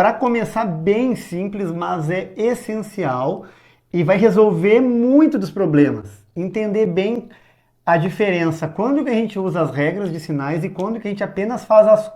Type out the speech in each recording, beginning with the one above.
para começar bem simples, mas é essencial e vai resolver muito dos problemas. Entender bem a diferença quando que a gente usa as regras de sinais e quando que a gente apenas faz as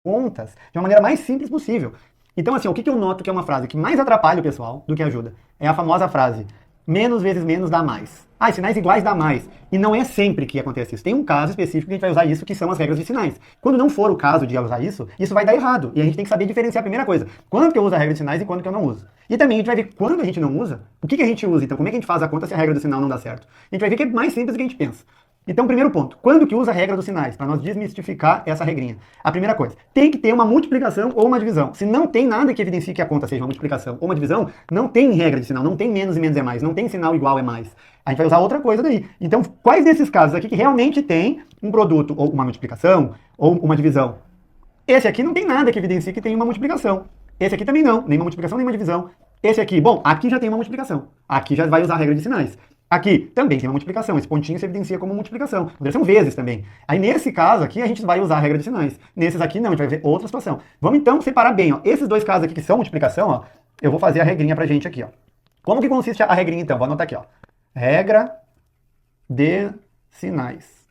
contas de uma maneira mais simples possível. Então, assim, o que eu noto que é uma frase que mais atrapalha o pessoal do que ajuda? É a famosa frase, menos vezes menos dá mais. Ah, sinais iguais dá mais. E não é sempre que acontece isso. Tem um caso específico que a gente vai usar isso, que são as regras de sinais. Quando não for o caso de usar isso, isso vai dar errado. E a gente tem que saber diferenciar a primeira coisa. Quando que eu uso a regra de sinais e quando que eu não uso. E também a gente vai ver quando a gente não usa, o que a gente usa. Então, como é que a gente faz a conta se a regra do sinal não dá certo? A gente vai ver que é mais simples do que a gente pensa. Então, primeiro ponto, quando que usa a regra dos sinais? Para nós desmistificar essa regrinha. A primeira coisa, tem que ter uma multiplicação ou uma divisão. Se não tem nada que evidencie que a conta seja uma multiplicação ou uma divisão, não tem regra de sinal, não tem menos e menos é mais, não tem sinal igual é mais. A gente vai usar outra coisa daí. Então, quais desses casos aqui que realmente tem um produto ou uma multiplicação ou uma divisão? Esse aqui não tem nada que evidencie que tem uma multiplicação. Esse aqui também não, nem uma multiplicação, nem uma divisão. Esse aqui, bom, aqui já tem uma multiplicação. Aqui já vai usar a regra de sinais. Aqui também tem uma multiplicação, esse pontinho se evidencia como multiplicação. Poderia ser um vezes também. Aí nesse caso aqui a gente vai usar a regra de sinais. Nesses aqui não, a gente vai ver outra situação. Vamos então separar bem, ó. Esses dois casos aqui que são multiplicação, ó, eu vou fazer a regrinha pra gente aqui, ó. Como que consiste a regrinha então? Vou anotar aqui, ó. Regra de sinais.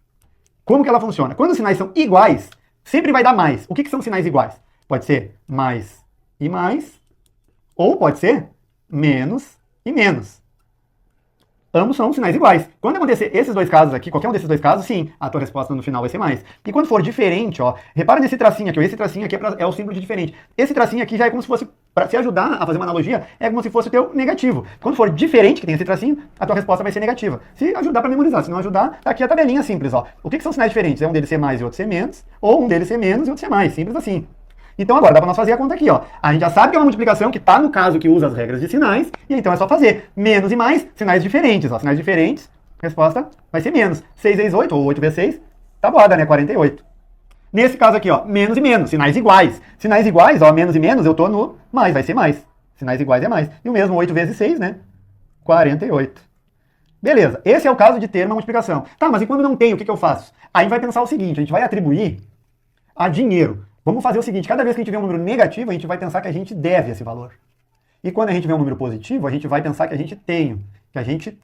Como que ela funciona? Quando os sinais são iguais, sempre vai dar mais. O que são sinais iguais? Pode ser mais e mais, ou pode ser menos e menos. Ambos são sinais iguais. Quando acontecer esses dois casos aqui, qualquer um desses dois casos, sim, a tua resposta no final vai ser mais. E quando for diferente, ó, repara nesse tracinho aqui, ó, esse tracinho aqui é o símbolo de diferente. Esse tracinho aqui já é como se fosse, para se ajudar a fazer uma analogia, é como se fosse o teu negativo. Quando for diferente, que tem esse tracinho, a tua resposta vai ser negativa. Se ajudar para memorizar, se não ajudar, tá aqui a tabelinha simples, ó. O que são sinais diferentes? É um deles ser mais e outro ser menos, ou um deles ser menos e outro ser mais, simples assim. Então agora dá para nós fazer a conta aqui, ó. A gente já sabe que é uma multiplicação que está no caso que usa as regras de sinais, e então é só fazer menos e mais, sinais diferentes, ó. Sinais diferentes, resposta vai ser menos. 6 vezes 8, ou 8 vezes 6, tá boada, né? 48. Nesse caso aqui, ó, menos e menos, sinais iguais. Sinais iguais, ó, menos e menos, eu tô no mais, vai ser mais. Sinais iguais é mais. E o mesmo 8 vezes 6, né? 48. Beleza, esse é o caso de ter uma multiplicação. Tá, mas e quando não tem, o que eu faço? Aí a gente vai pensar o seguinte, a gente vai atribuir a dinheiro. Vamos fazer o seguinte, cada vez que a gente vê um número negativo, a gente vai pensar que a gente deve esse valor. E quando a gente vê um número positivo, a gente vai pensar que a gente tem,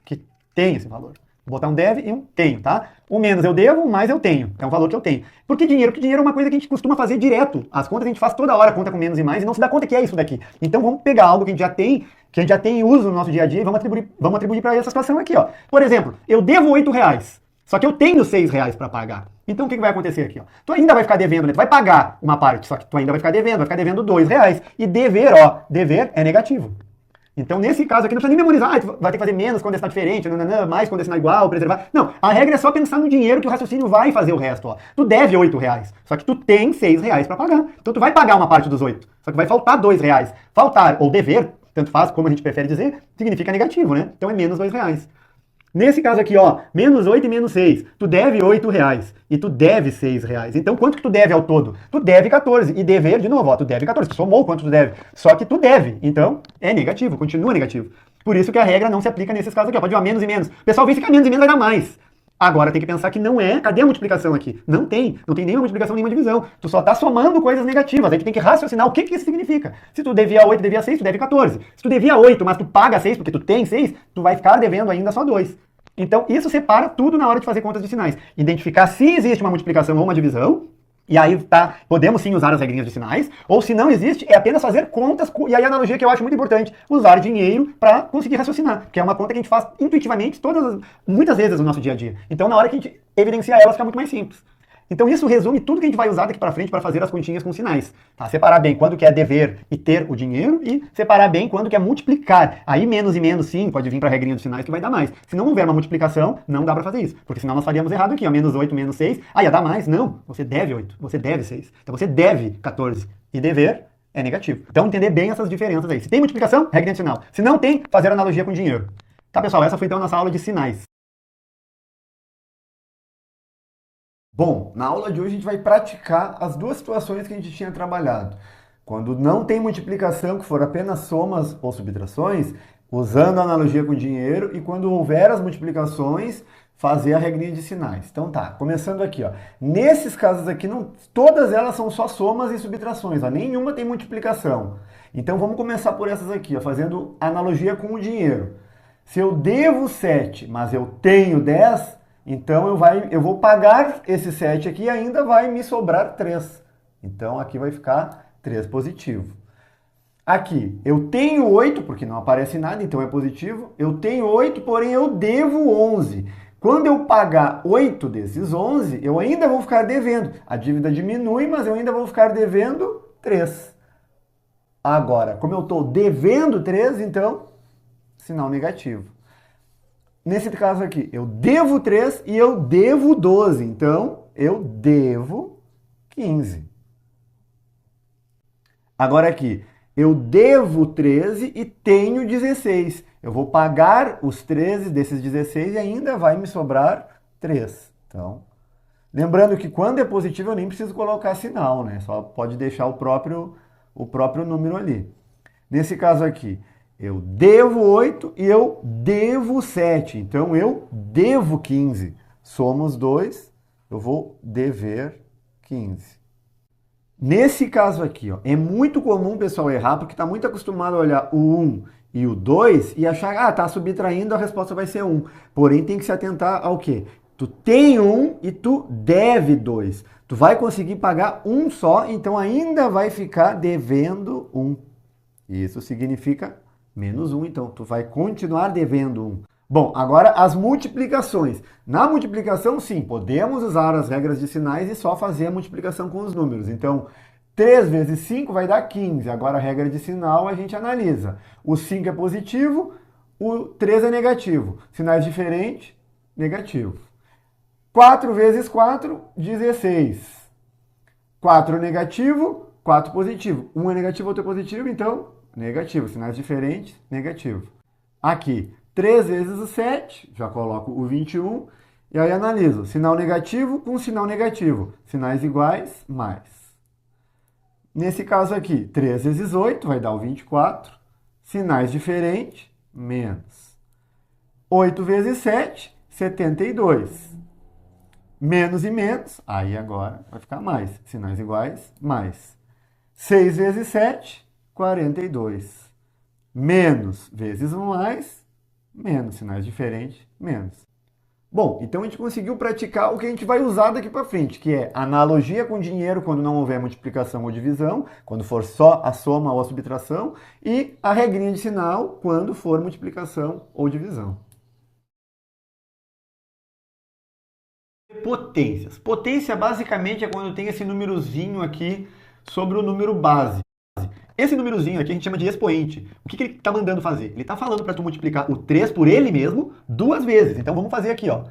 que tem esse valor. Vou botar um deve e um tenho, tá? O menos eu devo, o mais eu tenho. É um valor que eu tenho. Por que dinheiro? Porque dinheiro é uma coisa que a gente costuma fazer direto. As contas a gente faz toda hora, conta com menos e mais, e não se dá conta que é isso daqui. Então vamos pegar algo que a gente já tem uso no nosso dia a dia e vamos atribuir para essa situação aqui, ó. Por exemplo, eu devo R$8. Só que eu tenho R$6 para pagar. Então o que vai acontecer aqui? Ó? Tu ainda vai ficar devendo, né? Tu vai pagar uma parte, só que tu ainda vai ficar devendo R$2. E dever, ó, dever é negativo. Então nesse caso aqui não precisa nem memorizar, tu vai ter que fazer menos quando é sinal diferente, mais quando é sinal igual, preservar. Não, a regra é só pensar no dinheiro que o raciocínio vai fazer o resto, ó. Tu deve R$8, só que tu tem R$6 para pagar. Então tu vai pagar uma parte dos 8, só que vai faltar R$2. Faltar ou dever, tanto faz, como a gente prefere dizer, significa negativo, né? Então é menos R$2. Nesse caso aqui, ó, menos 8 e menos 6, tu deve R$8 e tu deve R$6. Então, quanto que tu deve ao todo? Tu deve 14. E dever, de novo, ó, tu deve 14. Tu somou quanto tu deve. Só que tu deve. Então, é negativo, continua negativo. Por isso que a regra não se aplica nesses casos aqui, ó. Pode vir menos e menos. O pessoal vê que menos e menos vai dar mais. Agora tem que pensar que não é. Cadê a multiplicação aqui? Não tem nenhuma multiplicação, nenhuma divisão. Tu só tá somando coisas negativas. Aí tu tem que raciocinar o que isso significa. Se tu devia 8, devia 6, tu deve 14. Se tu devia 8, mas tu paga 6 porque tu tem 6, tu vai ficar devendo ainda só 2. Então isso separa tudo na hora de fazer contas de sinais. Identificar se existe uma multiplicação ou uma divisão. E aí tá, podemos sim usar as regrinhas de sinais, ou se não existe, é apenas fazer contas, e aí a analogia que eu acho muito importante, usar dinheiro para conseguir raciocinar, que é uma conta que a gente faz intuitivamente muitas vezes no nosso dia a dia. Então na hora que a gente evidencia ela, fica muito mais simples. Então isso resume tudo que a gente vai usar daqui para frente para fazer as continhas com sinais. Tá? Separar bem quando que é dever e ter o dinheiro e separar bem quando que é multiplicar. Aí menos e menos sim, pode vir para a regrinha dos sinais que vai dar mais. Se não houver uma multiplicação, não dá para fazer isso. Porque senão nós faríamos errado aqui, ó, menos 8, menos 6. Ah, ia dar mais? Não, você deve 8, você deve 6. Então você deve 14. E dever é negativo. Então entender bem essas diferenças aí. Se tem multiplicação, regra de sinal. Se não tem, fazer analogia com dinheiro. Tá, pessoal? Essa foi então a nossa aula de sinais. Bom, na aula de hoje a gente vai praticar as duas situações que a gente tinha trabalhado. Quando não tem multiplicação, que for apenas somas ou subtrações, usando a analogia com dinheiro, e quando houver as multiplicações, fazer a regrinha de sinais. Então tá, começando aqui, ó. Nesses casos aqui, não, todas elas são só somas e subtrações, ó. Nenhuma tem multiplicação. Então vamos começar por essas aqui, ó, fazendo analogia com o dinheiro. Se eu devo 7, mas eu tenho 10, então eu vou pagar esse 7 aqui e ainda vai me sobrar 3. Então aqui vai ficar 3 positivo. Aqui, eu tenho 8, porque não aparece nada, então é positivo. Eu tenho 8, porém eu devo 11. Quando eu pagar 8 desses 11, eu ainda vou ficar devendo. A dívida diminui, mas eu ainda vou ficar devendo 3. Agora, como eu estou devendo 3, então, sinal negativo. Nesse caso aqui, eu devo 3 e eu devo 12. Então, eu devo 15. Agora aqui, eu devo 13 e tenho 16. Eu vou pagar os 13 desses 16 e ainda vai me sobrar 3. Então, lembrando que quando é positivo eu nem preciso colocar sinal, né? Só pode deixar o próprio número ali. Nesse caso aqui, eu devo 8 e eu devo 7. Então, eu devo 15. Somos 2, eu vou dever 15. Nesse caso aqui, ó, é muito comum o pessoal errar, porque está muito acostumado a olhar o 1 e o 2 e achar, ah, tá subtraindo, a resposta vai ser 1. Porém, tem que se atentar ao quê? Tu tem 1 e tu deve 2. Tu vai conseguir pagar um só, então ainda vai ficar devendo 1. Isso significa menos 1, então tu vai continuar devendo 1. Bom, agora as multiplicações. Na multiplicação, sim, podemos usar as regras de sinais e só fazer a multiplicação com os números. Então, 3 vezes 5 vai dar 15. Agora, a regra de sinal a gente analisa. O 5 é positivo, o 3 é negativo. Sinais diferentes, negativo. 4 vezes 4, 16. 4 negativo, 4 positivo. Um é negativo, outro é positivo, então, negativo. Sinais diferentes, negativo. Aqui, 3 vezes o 7, já coloco o 21, e aí analiso sinal negativo com sinal negativo. Sinais iguais, mais. Nesse caso aqui, 3 vezes 8 vai dar o 24. Sinais diferentes, menos. 8 vezes 7, 72. Menos e menos, aí agora vai ficar mais. Sinais iguais, mais. 6 vezes 7, 42. Menos vezes um mais, menos. Sinais diferentes, menos. Bom, então a gente conseguiu praticar o que a gente vai usar daqui para frente, que é analogia com dinheiro quando não houver multiplicação ou divisão, quando for só a soma ou a subtração, e a regrinha de sinal quando for multiplicação ou divisão. Potências. Potência basicamente é quando tem esse númerozinho aqui sobre o número base. Esse númerozinho aqui a gente chama de expoente. O que ele está mandando fazer? Ele está falando para tu multiplicar o 3 por ele mesmo 2 vezes. Então vamos fazer aqui, ó.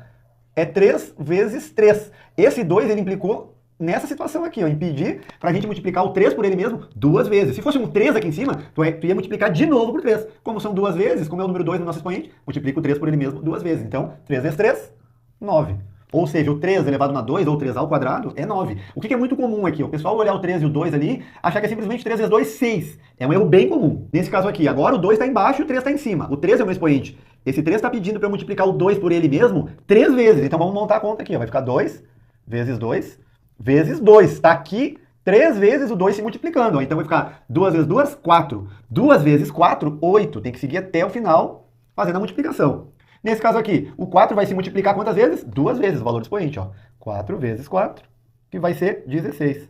É 3 vezes 3. Esse 2 ele implicou nessa situação aqui, ó, em pedir para a gente multiplicar o 3 por ele mesmo 2 vezes. Se fosse um 3 aqui em cima, tu ia multiplicar de novo por 3. Como são 2 vezes, como é o número 2 no nosso expoente, multiplica o 3 por ele mesmo 2 vezes. Então, 3 vezes 3, 9. Ou seja, o 3 elevado a 2, ou 3 ao quadrado, é 9. O que é muito comum aqui? O pessoal olhar o 3 e o 2 ali, achar que é simplesmente 3 vezes 2, 6. É um erro bem comum. Nesse caso aqui, agora o 2 está embaixo e o 3 está em cima. O 3 é o meu expoente. Esse 3 está pedindo para eu multiplicar o 2 por ele mesmo 3 vezes. Então vamos montar a conta aqui. Ó. Vai ficar 2 vezes 2 vezes 2. Está aqui 3 vezes o 2 se multiplicando. Ó. Então vai ficar 2 vezes 2, 4. 2 vezes 4, 8. Tem que seguir até o final fazendo a multiplicação. Nesse caso aqui, o 4 vai se multiplicar quantas vezes? 2 vezes o valor do expoente, ó. 4 vezes 4, que vai ser 16.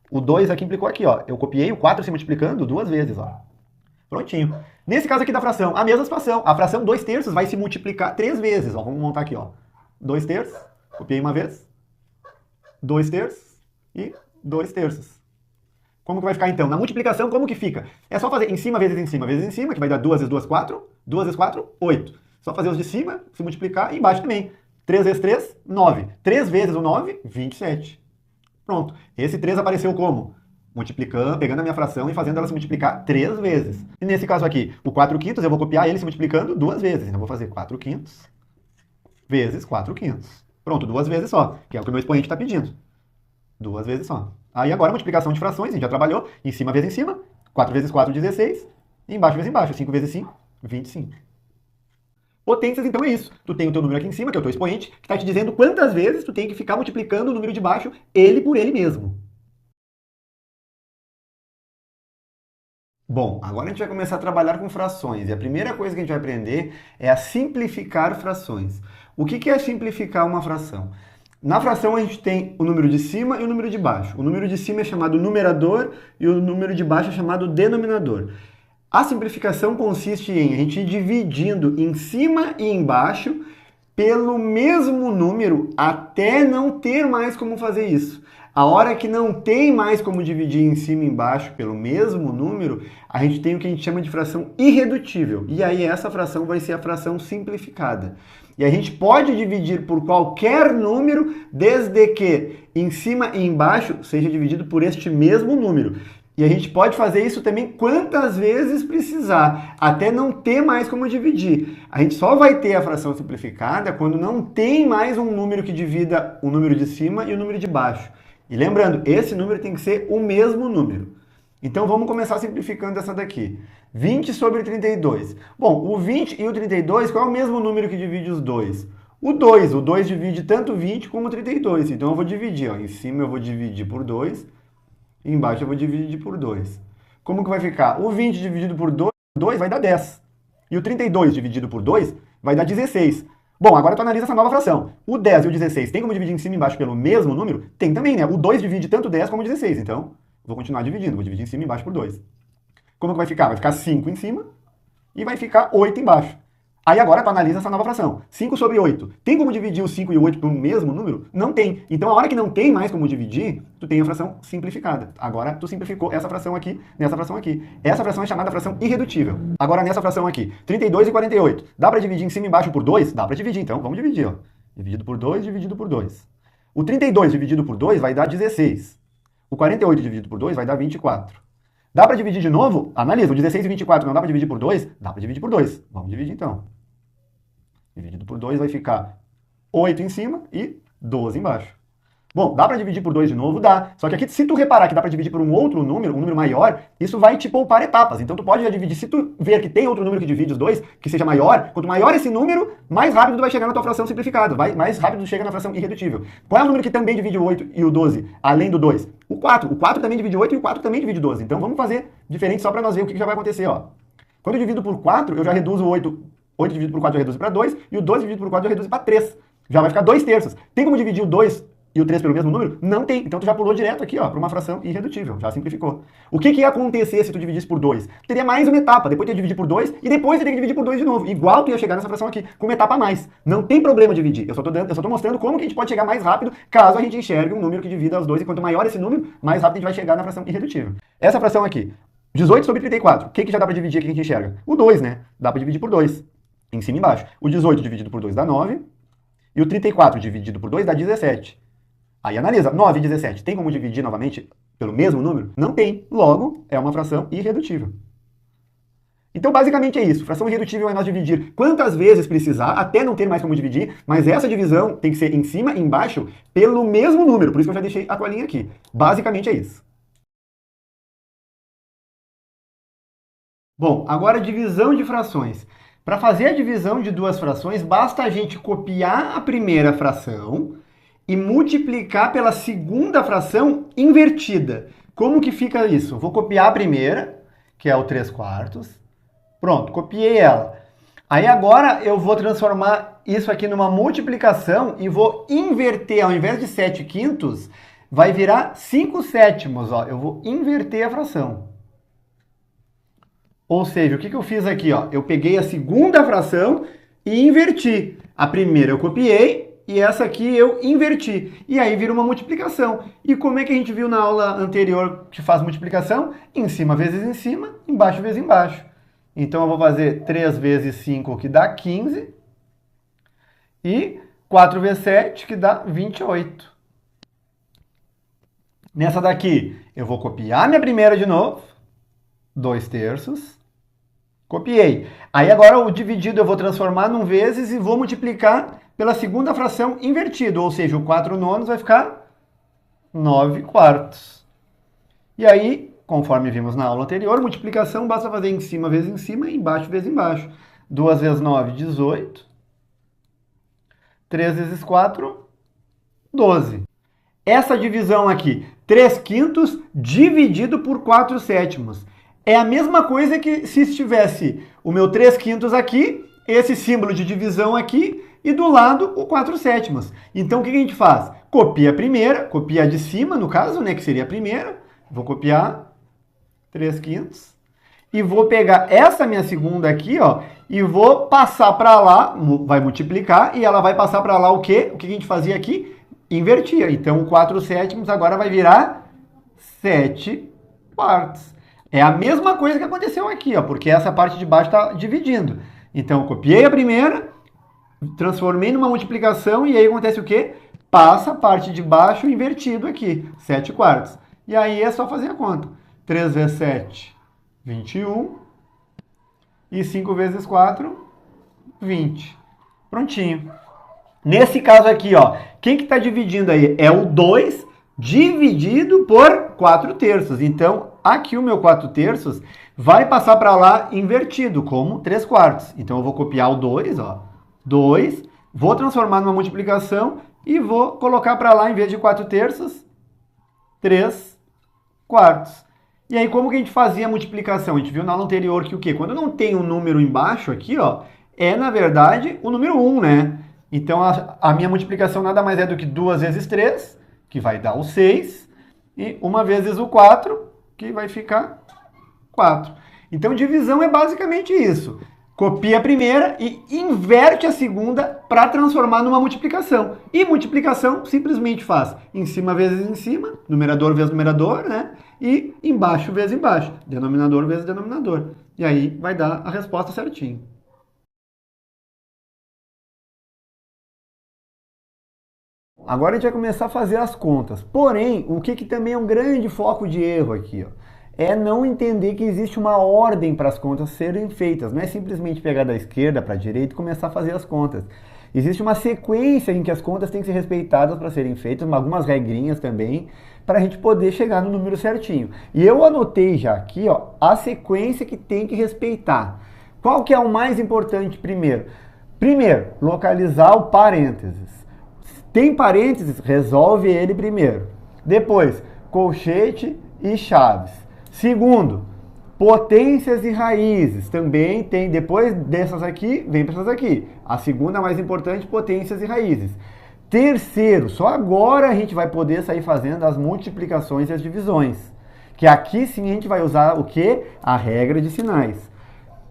O 2 aqui implicou aqui, ó. Eu copiei o 4 se multiplicando 2 vezes, ó. Prontinho. Nesse caso aqui da fração, a mesma situação. A fração 2 terços vai se multiplicar 3 vezes, ó. Vamos montar aqui, ó. 2 terços, copiei uma vez. 2 terços e 2 terços. Como que vai ficar então? Na multiplicação, como que fica? É só fazer em cima vezes em cima vezes em cima, que vai dar 2 vezes 2, 4. 2 vezes 4, 8. Só fazer os de cima, se multiplicar, e embaixo também. 3 vezes 3, 9. 3 vezes o 9, 27. Pronto. Esse 3 apareceu como? Multiplicando, pegando a minha fração e fazendo ela se multiplicar 3 vezes. E nesse caso aqui, o 4 quintos, eu vou copiar ele se multiplicando 2 vezes. Então eu vou fazer 4 quintos vezes 4 quintos. Pronto, 2 vezes só, que é o que o meu expoente está pedindo. 2 vezes só. Aí agora, multiplicação de frações, a gente já trabalhou. Em cima vezes em cima. 4 vezes 4, 16. E embaixo vezes embaixo. 5 vezes 5, 25. Potências, então, é isso. Tu tem o teu número aqui em cima, que é o teu expoente, que está te dizendo quantas vezes tu tem que ficar multiplicando o número de baixo, ele por ele mesmo. Bom, agora a gente vai começar a trabalhar com frações. E a primeira coisa que a gente vai aprender é a simplificar frações. O que é simplificar uma fração? Na fração a gente tem o número de cima e o número de baixo. O número de cima é chamado numerador e o número de baixo é chamado denominador. A simplificação consiste em a gente ir dividindo em cima e embaixo pelo mesmo número até não ter mais como fazer isso. A hora que não tem mais como dividir em cima e embaixo pelo mesmo número, a gente tem o que a gente chama de fração irredutível. E aí essa fração vai ser a fração simplificada. E a gente pode dividir por qualquer número, desde que em cima e embaixo seja dividido por este mesmo número. E a gente pode fazer isso também quantas vezes precisar, até não ter mais como dividir. A gente só vai ter a fração simplificada quando não tem mais um número que divida o número de cima e o número de baixo. E lembrando, esse número tem que ser o mesmo número. Então vamos começar simplificando essa daqui. 20 sobre 32. Bom, o 20 e o 32, qual é o mesmo número que divide os dois? O 2. O 2 divide tanto 20 como 32. Então eu vou dividir. Ó. Em cima eu vou dividir por 2. E embaixo eu vou dividir por 2. Como que vai ficar? O 20 dividido por 2 vai dar 10. E o 32 dividido por 2 vai dar 16. Bom, agora tu analisa essa nova fração. O 10 e o 16 tem como dividir em cima e embaixo pelo mesmo número? Tem também, né? O 2 divide tanto 10 como 16. Então, vou continuar dividindo. Vou dividir em cima e embaixo por 2. Como que vai ficar? Vai ficar 5 em cima e vai ficar 8 embaixo. Aí agora tu analisa essa nova fração. 5 sobre 8. Tem como dividir o 5 e o 8 pelo mesmo número? Não tem. Então a hora que não tem mais como dividir, tu tem a fração simplificada. Agora tu simplificou essa fração aqui, nessa fração aqui. Essa fração é chamada fração irredutível. Agora nessa fração aqui, 32 e 48. Dá pra dividir em cima e embaixo por 2? Dá pra dividir, então vamos dividir, ó. Dividido por 2, dividido por 2. O 32 dividido por 2 vai dar 16. O 48 dividido por 2 vai dar 24. Dá pra dividir de novo? Analisa, o 16 e 24 não dá pra dividir por 2? Dá pra dividir por 2. Vamos dividir então. Dividido por 2 vai ficar 8 em cima e 12 embaixo. Bom, dá para dividir por 2 de novo? Dá. Só que aqui, se tu reparar que dá para dividir por um outro número, um número maior, isso vai te poupar etapas. Então tu pode já dividir, se tu ver que tem outro número que divide os dois, que seja maior, quanto maior esse número, mais rápido tu vai chegar na tua fração simplificada, mais rápido tu chega na fração irredutível. Qual é o número que também divide o 8 e o 12, além do 2? O 4. O 4 também divide 8 e o 4 também divide 12. Então vamos fazer diferente só para nós ver o que já vai acontecer, ó. Quando eu divido por 4, eu já reduzo o 8. 8 dividido por 4 eu reduzo para 2, e o 12 dividido por 4 eu reduzo para 3. Já vai ficar 2 terços. Tem como dividir o 2 e o 3 pelo mesmo número? Não tem. Então tu já pulou direto aqui, ó, para uma fração irredutível. Já simplificou. O que ia acontecer se tu dividisse por 2? Teria mais uma etapa. Depois tu ia dividir por 2 e depois tu ia ter que dividir por 2 de novo. Igual tu ia chegar nessa fração aqui, com uma etapa a mais. Não tem problema dividir. Eu só tô mostrando como que a gente pode chegar mais rápido caso a gente enxergue um número que divida os dois. E quanto maior esse número, mais rápido a gente vai chegar na fração irredutível. Essa fração aqui, 18 sobre 34. O que já dá para dividir aqui que a gente enxerga? O 2, né? Dá para dividir por 2. Em cima e embaixo. O 18 dividido por 2 dá 9. E o 34 dividido por 2 dá 17. Aí analisa. 9 e 17. Tem como dividir novamente pelo mesmo número? Não tem. Logo, é uma fração irredutível. Então, basicamente é isso. Fração irredutível é nós dividir quantas vezes precisar, até não ter mais como dividir, mas essa divisão tem que ser em cima e embaixo pelo mesmo número. Por isso que eu já deixei a colinha aqui. Basicamente é isso. Bom, agora divisão de frações. Para fazer a divisão de duas frações, basta a gente copiar a primeira fração e multiplicar pela segunda fração invertida. Como que fica isso? Vou copiar a primeira, que é o 3/4. Pronto, copiei ela. Aí agora eu vou transformar isso aqui numa multiplicação e vou inverter, ao invés de 7/5, vai virar 5/7. Ó. Eu vou inverter a fração. Ou seja, o que eu fiz aqui? Ó? Eu peguei a segunda fração e inverti. A primeira eu copiei e essa aqui eu inverti. E aí vira uma multiplicação. E como é que a gente viu na aula anterior que faz multiplicação? Em cima vezes em cima, embaixo vezes embaixo. Então eu vou fazer 3 vezes 5, que dá 15. E 4 vezes 7, que dá 28. Nessa daqui, eu vou copiar minha primeira de novo. 2/3. Copiei. Aí agora o dividido eu vou transformar num vezes e vou multiplicar pela segunda fração invertido. Ou seja, o 4/9 vai ficar 9/4. E aí, conforme vimos na aula anterior, multiplicação basta fazer em cima vezes em cima e embaixo vezes embaixo. 2 vezes 9, 18. 3 vezes 4, 12. Essa divisão aqui, 3 quintos dividido por 4 sétimos. É a mesma coisa que se estivesse o meu 3 quintos aqui, esse símbolo de divisão aqui, e do lado o 4 sétimos. Então o que a gente faz? Copia a primeira, copia a de cima, no caso, né, que seria a primeira. Vou copiar 3 quintos. E vou pegar essa minha segunda aqui, ó, e vou passar para lá, vai multiplicar, e ela vai passar para lá o quê? O que a gente fazia aqui? Invertia. Então, o 4 sétimos agora vai virar 7 quartos. É a mesma coisa que aconteceu aqui, ó, porque essa parte de baixo está dividindo. Então, eu copiei a primeira, transformei numa multiplicação, e aí acontece o quê? Passa a parte de baixo invertido aqui, 7 quartos. E aí é só fazer a conta. 3 vezes 7, 21. E 5 vezes 4, 20. Prontinho. Nesse caso aqui, ó, quem que está dividindo aí? É o 2 dividido por 4 terços. Então, aqui o meu 4 terços vai passar para lá invertido, como 3 quartos. Então, eu vou copiar o 2, ó. 2, vou transformar numa multiplicação e vou colocar para lá, em vez de 4 terços, 3 quartos. E aí, como que a gente fazia a multiplicação? A gente viu na aula anterior que o quê? Quando não tem um número embaixo aqui, ó, é, na verdade, o número 1, né? Então, a minha multiplicação nada mais é do que 2 vezes 3, que vai dar o 6, e 1 vezes o 4, que vai ficar 4. Então, divisão é basicamente isso. Copia a primeira e inverte a segunda para transformar numa multiplicação. E multiplicação simplesmente faz em cima vezes em cima, numerador vezes numerador, né? E embaixo vezes embaixo, denominador vezes denominador. E aí vai dar a resposta certinho. Agora a gente vai começar a fazer as contas. Porém, o que também é um grande foco de erro aqui, ó, é não entender que existe uma ordem para as contas serem feitas. Não é simplesmente pegar da esquerda para a direita e começar a fazer as contas. Existe uma sequência em que as contas têm que ser respeitadas para serem feitas, algumas regrinhas também, para a gente poder chegar no número certinho. E eu anotei já aqui, ó, a sequência que tem que respeitar. Qual que é o mais importante primeiro? Primeiro, localizar o parênteses. Tem parênteses? Resolve ele primeiro. Depois, colchete e chaves. Segundo, potências e raízes. Também tem, depois dessas aqui, vem para essas aqui. A segunda mais importante, potências e raízes. Terceiro, só agora a gente vai poder sair fazendo as multiplicações e as divisões. Que aqui sim a gente vai usar o quê? A regra de sinais.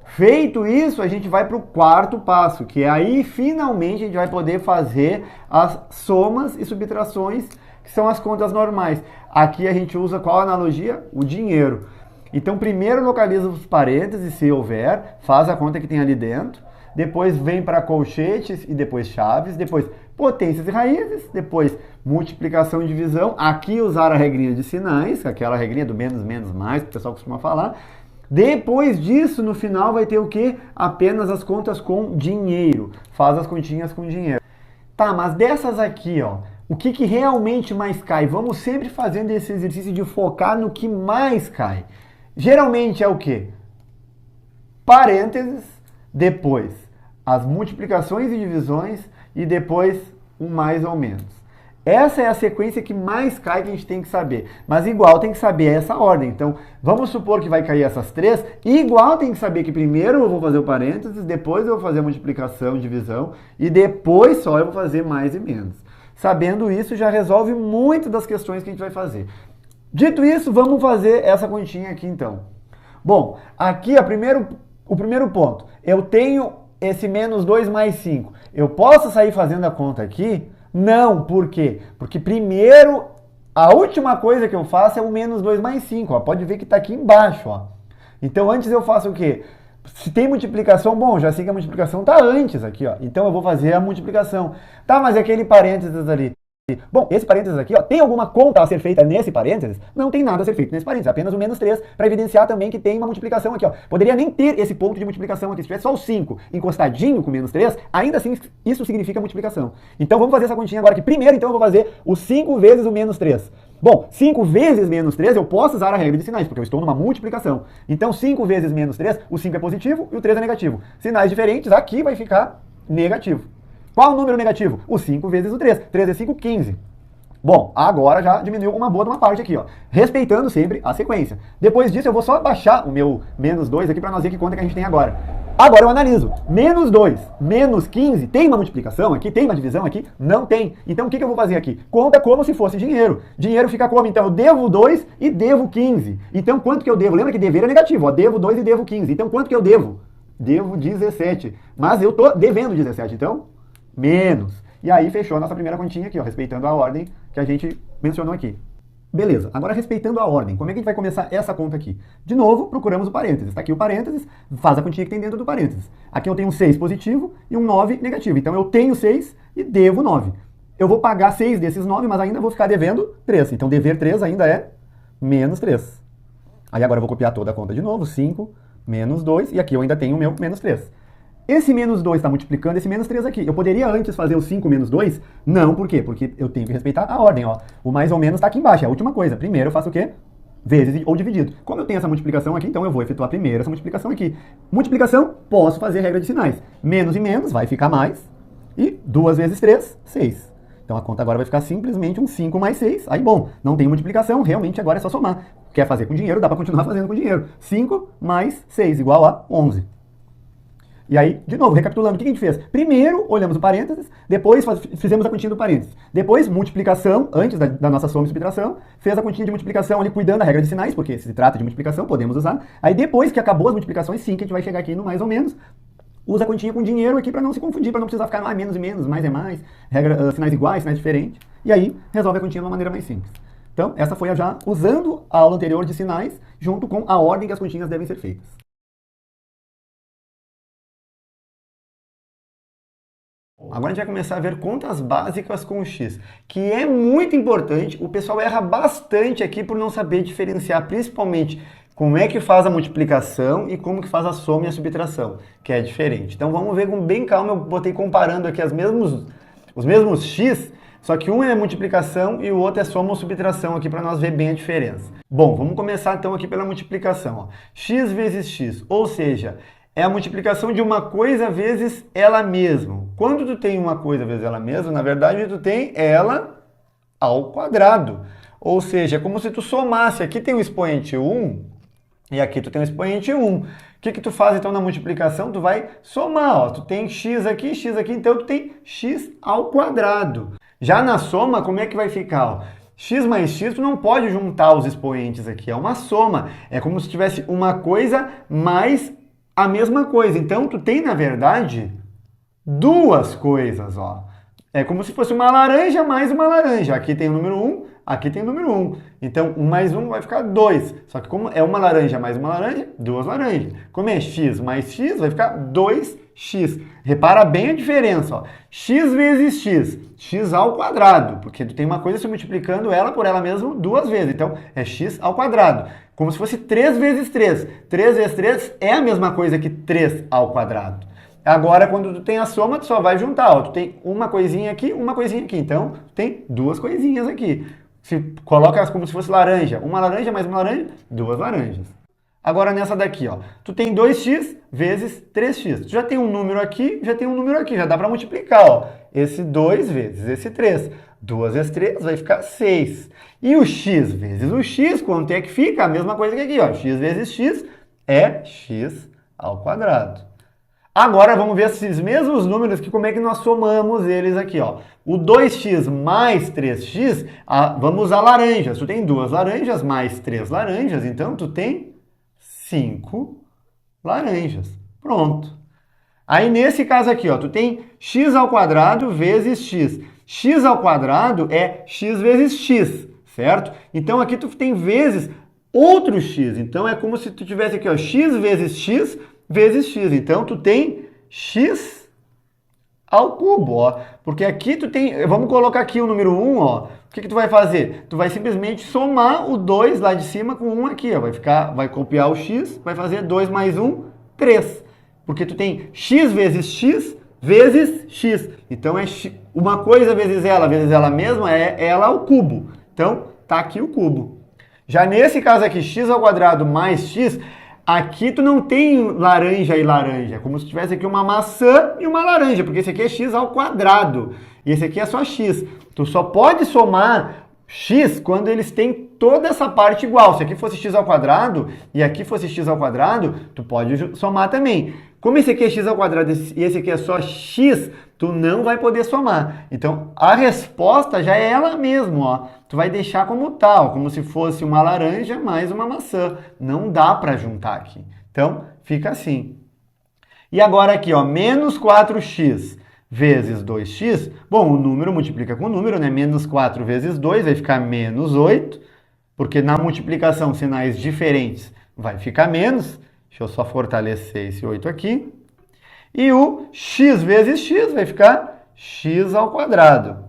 Feito isso, a gente vai para o quarto passo, que é aí finalmente a gente vai poder fazer as somas e subtrações, que são as contas normais. Aqui a gente usa qual analogia? O dinheiro. Então primeiro localiza os parênteses, se houver, faz a conta que tem ali dentro, depois vem para colchetes e depois chaves, depois potências e raízes, depois multiplicação e divisão, aqui usar a regrinha de sinais, aquela regrinha do menos, menos, mais, que o pessoal costuma falar. Depois disso, no final, vai ter o quê? Apenas as contas com dinheiro. Faz as continhas com dinheiro. Tá, mas dessas aqui, ó, o que realmente mais cai? Vamos sempre fazendo esse exercício de focar no que mais cai. Geralmente é o quê? Parênteses, depois as multiplicações e divisões e depois um mais ou menos. Essa é a sequência que mais cai, que a gente tem que saber. Mas igual tem que saber essa ordem. Então, vamos supor que vai cair essas três. E igual tem que saber que primeiro eu vou fazer o parênteses, depois eu vou fazer a multiplicação, divisão, e depois só eu vou fazer mais e menos. Sabendo isso, já resolve muito das questões que a gente vai fazer. Dito isso, vamos fazer essa continha aqui então. Bom, aqui o primeiro ponto. Eu tenho esse menos 2 mais 5. Eu posso sair fazendo a conta aqui? Não, por quê? Porque primeiro, a última coisa que eu faço é o menos 2 mais 5, ó. Pode ver que está aqui embaixo, ó. Então antes eu faço o quê? Se tem multiplicação, bom, já sei que a multiplicação está antes aqui, ó. Então eu vou fazer a multiplicação. Tá, mas é aquele parênteses ali. Bom, esse parênteses aqui, ó, tem alguma conta a ser feita nesse parênteses? Não tem nada a ser feito nesse parênteses, apenas o menos 3, para evidenciar também que tem uma multiplicação aqui, ó. Poderia nem ter esse ponto de multiplicação aqui, se tivesse só o 5 encostadinho com menos 3, ainda assim isso significa multiplicação. Então vamos fazer essa continha agora aqui. Primeiro, então, eu vou fazer o 5 vezes o menos 3. Bom, 5 vezes menos 3, eu posso usar a regra de sinais, porque eu estou numa multiplicação. Então, 5 vezes menos 3, o 5 é positivo e o 3 é negativo. Sinais diferentes, aqui vai ficar negativo. Qual o número negativo? O 5 vezes o 3. 3 é 5, 15. Bom, agora já diminuiu uma boa de uma parte aqui, ó. Respeitando sempre a sequência. Depois disso, eu vou só baixar o meu menos 2 aqui para nós ver que conta que a gente tem agora. Agora eu analiso. Menos 2, menos 15, tem uma multiplicação aqui? Tem uma divisão aqui? Não tem. Então o que eu vou fazer aqui? Conta como se fosse dinheiro. Dinheiro fica como? Então eu devo 2 e devo 15. Então quanto que eu devo? Lembra que dever é negativo, ó. Devo 2 e devo 15. Então quanto que eu devo? Devo 17. Mas eu tô devendo 17, então menos. E aí fechou a nossa primeira continha aqui, ó, respeitando a ordem que a gente mencionou aqui. Beleza, agora respeitando a ordem, como é que a gente vai começar essa conta aqui? De novo, procuramos o parênteses. Está aqui o parênteses, faz a continha que tem dentro do parênteses. Aqui eu tenho um 6 positivo e um 9 negativo. Então eu tenho 6 e devo 9. Eu vou pagar 6 desses 9, mas ainda vou ficar devendo 3. Então dever 3 ainda é menos 3. Aí agora eu vou copiar toda a conta de novo, 5 menos 2, e aqui eu ainda tenho o meu menos 3. Esse menos 2 está multiplicando esse menos 3 aqui. Eu poderia antes fazer o 5 menos 2? Não, por quê? Porque eu tenho que respeitar a ordem, ó. O mais ou menos está aqui embaixo, é a última coisa. Primeiro eu faço o quê? Vezes ou dividido. Como eu tenho essa multiplicação aqui, então eu vou efetuar primeiro essa multiplicação aqui. Multiplicação, posso fazer regra de sinais. Menos e menos, vai ficar mais. E 2 vezes 3, 6. Então a conta agora vai ficar simplesmente um 5 mais 6. Aí, bom, não tem multiplicação, realmente agora é só somar. Quer fazer com dinheiro, dá para continuar fazendo com dinheiro. 5 mais 6 igual a 11. E aí, de novo, recapitulando, o que a gente fez? Primeiro, olhamos o parênteses, depois fizemos a continha do parênteses. Depois, multiplicação, antes da nossa soma e subtração, fez a continha de multiplicação ali, cuidando da regra de sinais, porque se trata de multiplicação, podemos usar. Aí depois que acabou as multiplicações, sim, que a gente vai chegar aqui no mais ou menos, usa a continha com dinheiro aqui para não se confundir, para não precisar ficar menos e menos, mais é mais, regra, sinais iguais, sinais diferentes. E aí, resolve a continha de uma maneira mais simples. Então, essa foi já usando a aula anterior de sinais, junto com a ordem que as continhas devem ser feitas. Agora a gente vai começar a ver contas básicas com o x, que é muito importante. O pessoal erra bastante aqui por não saber diferenciar, principalmente, como é que faz a multiplicação e como que faz a soma e a subtração, que é diferente. Então vamos ver com bem calma, eu botei comparando aqui os mesmos x, só que um é multiplicação e o outro é soma ou subtração aqui para nós ver bem a diferença. Bom, vamos começar então aqui pela multiplicação. Ó. X vezes x, ou seja, é a multiplicação de uma coisa vezes ela mesma. Quando tu tem uma coisa vezes ela mesma, na verdade tu tem ela ao quadrado. Ou seja, é como se tu somasse. Aqui tem o expoente 1 e aqui tu tem o expoente 1. O que tu faz então na multiplicação? Tu vai somar. Ó. Tu tem x aqui, então tu tem x ao quadrado. Já na soma, como é que vai ficar? Ó? X mais x, tu não pode juntar os expoentes aqui. É uma soma. É como se tivesse uma coisa mais a mesma coisa. Então, tu tem, na verdade, duas coisas, ó. É como se fosse uma laranja mais uma laranja. Aqui tem o número 1, aqui tem o número 1. Então, 1 mais 1 vai ficar 2. Só que como é uma laranja mais uma laranja, duas laranjas. Como é x mais x, vai ficar 2x. Repara bem a diferença, ó. X vezes x, x ao quadrado. Porque tu tem uma coisa se multiplicando ela por ela mesma duas vezes. Então, é x ao quadrado. Como se fosse 3 vezes 3. 3 vezes 3 é a mesma coisa que 3 ao quadrado. Agora, quando tu tem a soma, tu só vai juntar. Ó. Tu tem uma coisinha aqui, uma coisinha aqui. Então, tu tem duas coisinhas aqui. Se coloca como se fosse laranja. Uma laranja mais uma laranja, duas laranjas. Agora, nessa daqui, ó, tu tem 2x vezes 3x. Tu já tem um número aqui, já tem um número aqui. Já dá para multiplicar, ó. Esse 2 vezes esse 3. 2 vezes 3 vai ficar 6. E o x vezes o x, quanto é que fica? A mesma coisa que aqui, ó. X vezes x é x ao quadrado. Agora vamos ver esses mesmos números, que como é que nós somamos eles aqui, ó. O 2x mais 3x, vamos usar laranjas. Tu tem duas laranjas mais 3 laranjas, então tu tem 5 laranjas. Pronto. Aí nesse caso aqui, ó, tu tem x ao quadrado vezes x. X ao quadrado é x vezes x, certo? Então aqui tu tem vezes outro x. Então é como se tu tivesse aqui, ó, x vezes x vezes x. Então tu tem x ao cubo, ó. Porque aqui tu tem, vamos colocar aqui o número 1, ó. O que tu vai fazer? Tu vai simplesmente somar o 2 lá de cima com 1 aqui, ó. Vai copiar o x, vai fazer 2 mais 1, 3. Porque tu tem x vezes x vezes x. Então é uma coisa vezes ela mesma é ela ao cubo. Então tá aqui o cubo. Já nesse caso aqui, x ao quadrado mais x, aqui tu não tem laranja e laranja, como se tivesse aqui uma maçã e uma laranja, porque esse aqui é x ao quadrado, e esse aqui é só x. Tu só pode somar x quando eles têm toda essa parte igual. Se aqui fosse x ao quadrado e aqui fosse x ao quadrado, tu pode somar também. Como esse aqui é x ao quadrado e esse aqui é só x, tu não vai poder somar. Então, a resposta já é ela mesma, ó. Tu vai deixar como tal, como se fosse uma laranja mais uma maçã. Não dá para juntar aqui. Então, fica assim. E agora aqui, ó, menos 4x vezes 2x. Bom, o número multiplica com o número, né? Menos 4 vezes 2 vai ficar menos 8, porque na multiplicação, sinais diferentes, vai ficar menos. Deixa eu só fortalecer esse 8 aqui. E o x vezes x vai ficar x ao quadrado.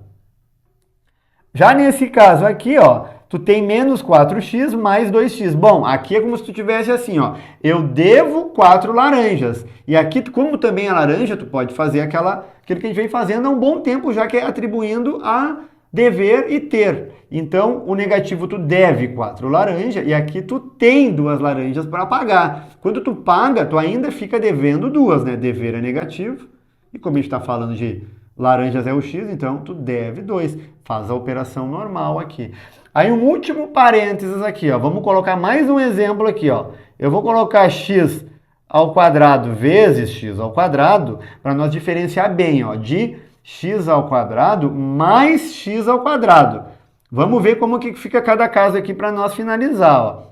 Já nesse caso aqui, ó, tu tem menos 4x mais 2x. Bom, aqui é como se tu tivesse assim, ó, eu devo 4 laranjas. E aqui, como também é laranja, tu pode fazer aquilo que a gente vem fazendo há um bom tempo, já que é atribuindo a dever e ter. Então, o negativo tu deve 4 laranjas e aqui tu tem 2 laranjas para pagar. Quando tu paga, tu ainda fica devendo 2, né? Dever é negativo. E como a gente está falando de laranjas é o x, então tu deve 2. Faz a operação normal aqui. Aí um último parênteses aqui, ó. Vamos colocar mais um exemplo aqui, ó. Eu vou colocar x ao quadrado vezes x ao quadrado para nós diferenciar bem, ó, de x ao quadrado mais x ao quadrado. Vamos ver como que fica cada caso aqui para nós finalizar, ó.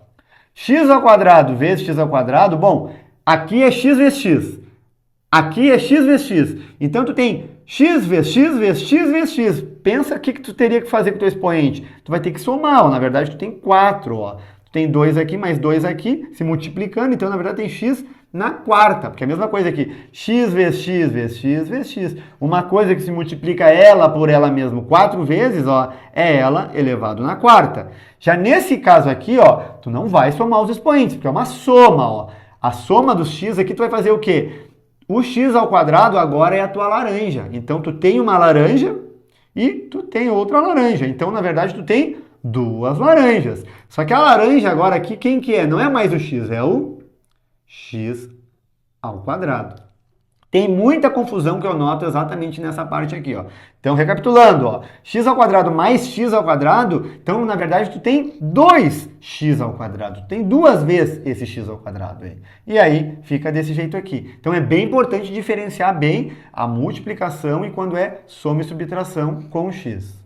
X ao quadrado vezes x ao quadrado, bom, aqui é x vezes x. Aqui é x vezes x. Então tu tem x vezes x vezes x vezes x. Pensa o que tu teria que fazer com o teu expoente. Tu vai ter que somar, ó. Na verdade tu tem 4, ó. Tu tem 2 aqui mais 2 aqui, se multiplicando, então na verdade tem x na quarta, porque é a mesma coisa aqui, x vezes x vezes x vezes x. Uma coisa que se multiplica ela por ela mesma 4 vezes, ó, é ela elevado na quarta. Já nesse caso aqui, ó, tu não vai somar os expoentes, porque é uma soma, ó. A soma dos x aqui tu vai fazer o quê? O x ao quadrado agora é a tua laranja. Então tu tem uma laranja e tu tem outra laranja. Então, na verdade, tu tem 2 laranjas. Só que a laranja agora aqui, quem que é? Não é mais o x, é o x ao quadrado. Tem muita confusão que eu noto exatamente nessa parte aqui, ó. Então, recapitulando, ó, x ao quadrado mais x ao quadrado, então, na verdade, tu tem 2x ao quadrado. Tu tem 2 vezes esse x ao quadrado aí. E aí, fica desse jeito aqui. Então, é bem importante diferenciar bem a multiplicação e quando é soma e subtração com o x.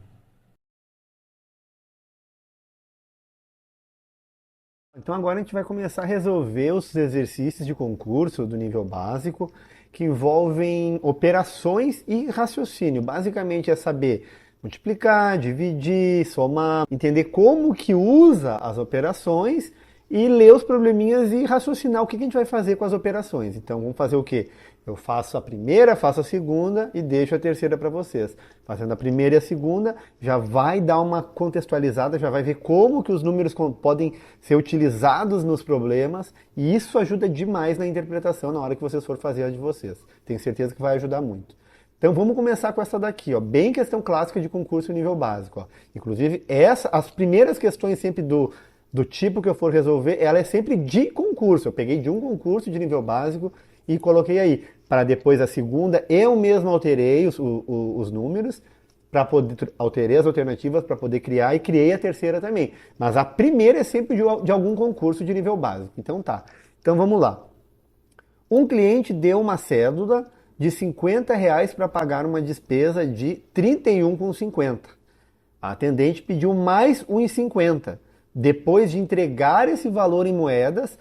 Então agora a gente vai começar a resolver os exercícios de concurso do nível básico que envolvem operações e raciocínio. Basicamente é saber multiplicar, dividir, somar, entender como que usa as operações e ler os probleminhas e raciocinar o que a gente vai fazer com as operações. Então vamos fazer o quê? Eu faço a primeira, faço a segunda e deixo a terceira para vocês. Fazendo a primeira e a segunda, já vai dar uma contextualizada, já vai ver como que os números podem ser utilizados nos problemas e isso ajuda demais na interpretação na hora que vocês for fazer a de vocês. Tenho certeza que vai ajudar muito. Então vamos começar com essa daqui, ó, bem questão clássica de concurso nível básico. Ó. Inclusive, as primeiras questões sempre do tipo que eu for resolver, ela é sempre de concurso. Eu peguei de um concurso de nível básico e coloquei aí. Para depois a segunda, eu mesmo alterei os números, alterei as alternativas para poder criar e criei a terceira também. Mas a primeira é sempre de algum concurso de nível básico. Então tá. Então vamos lá. Um cliente deu uma cédula de R$50 para pagar uma despesa de R$ 31,50. A atendente pediu mais R$ 1,50. Depois de entregar esse valor em moedas,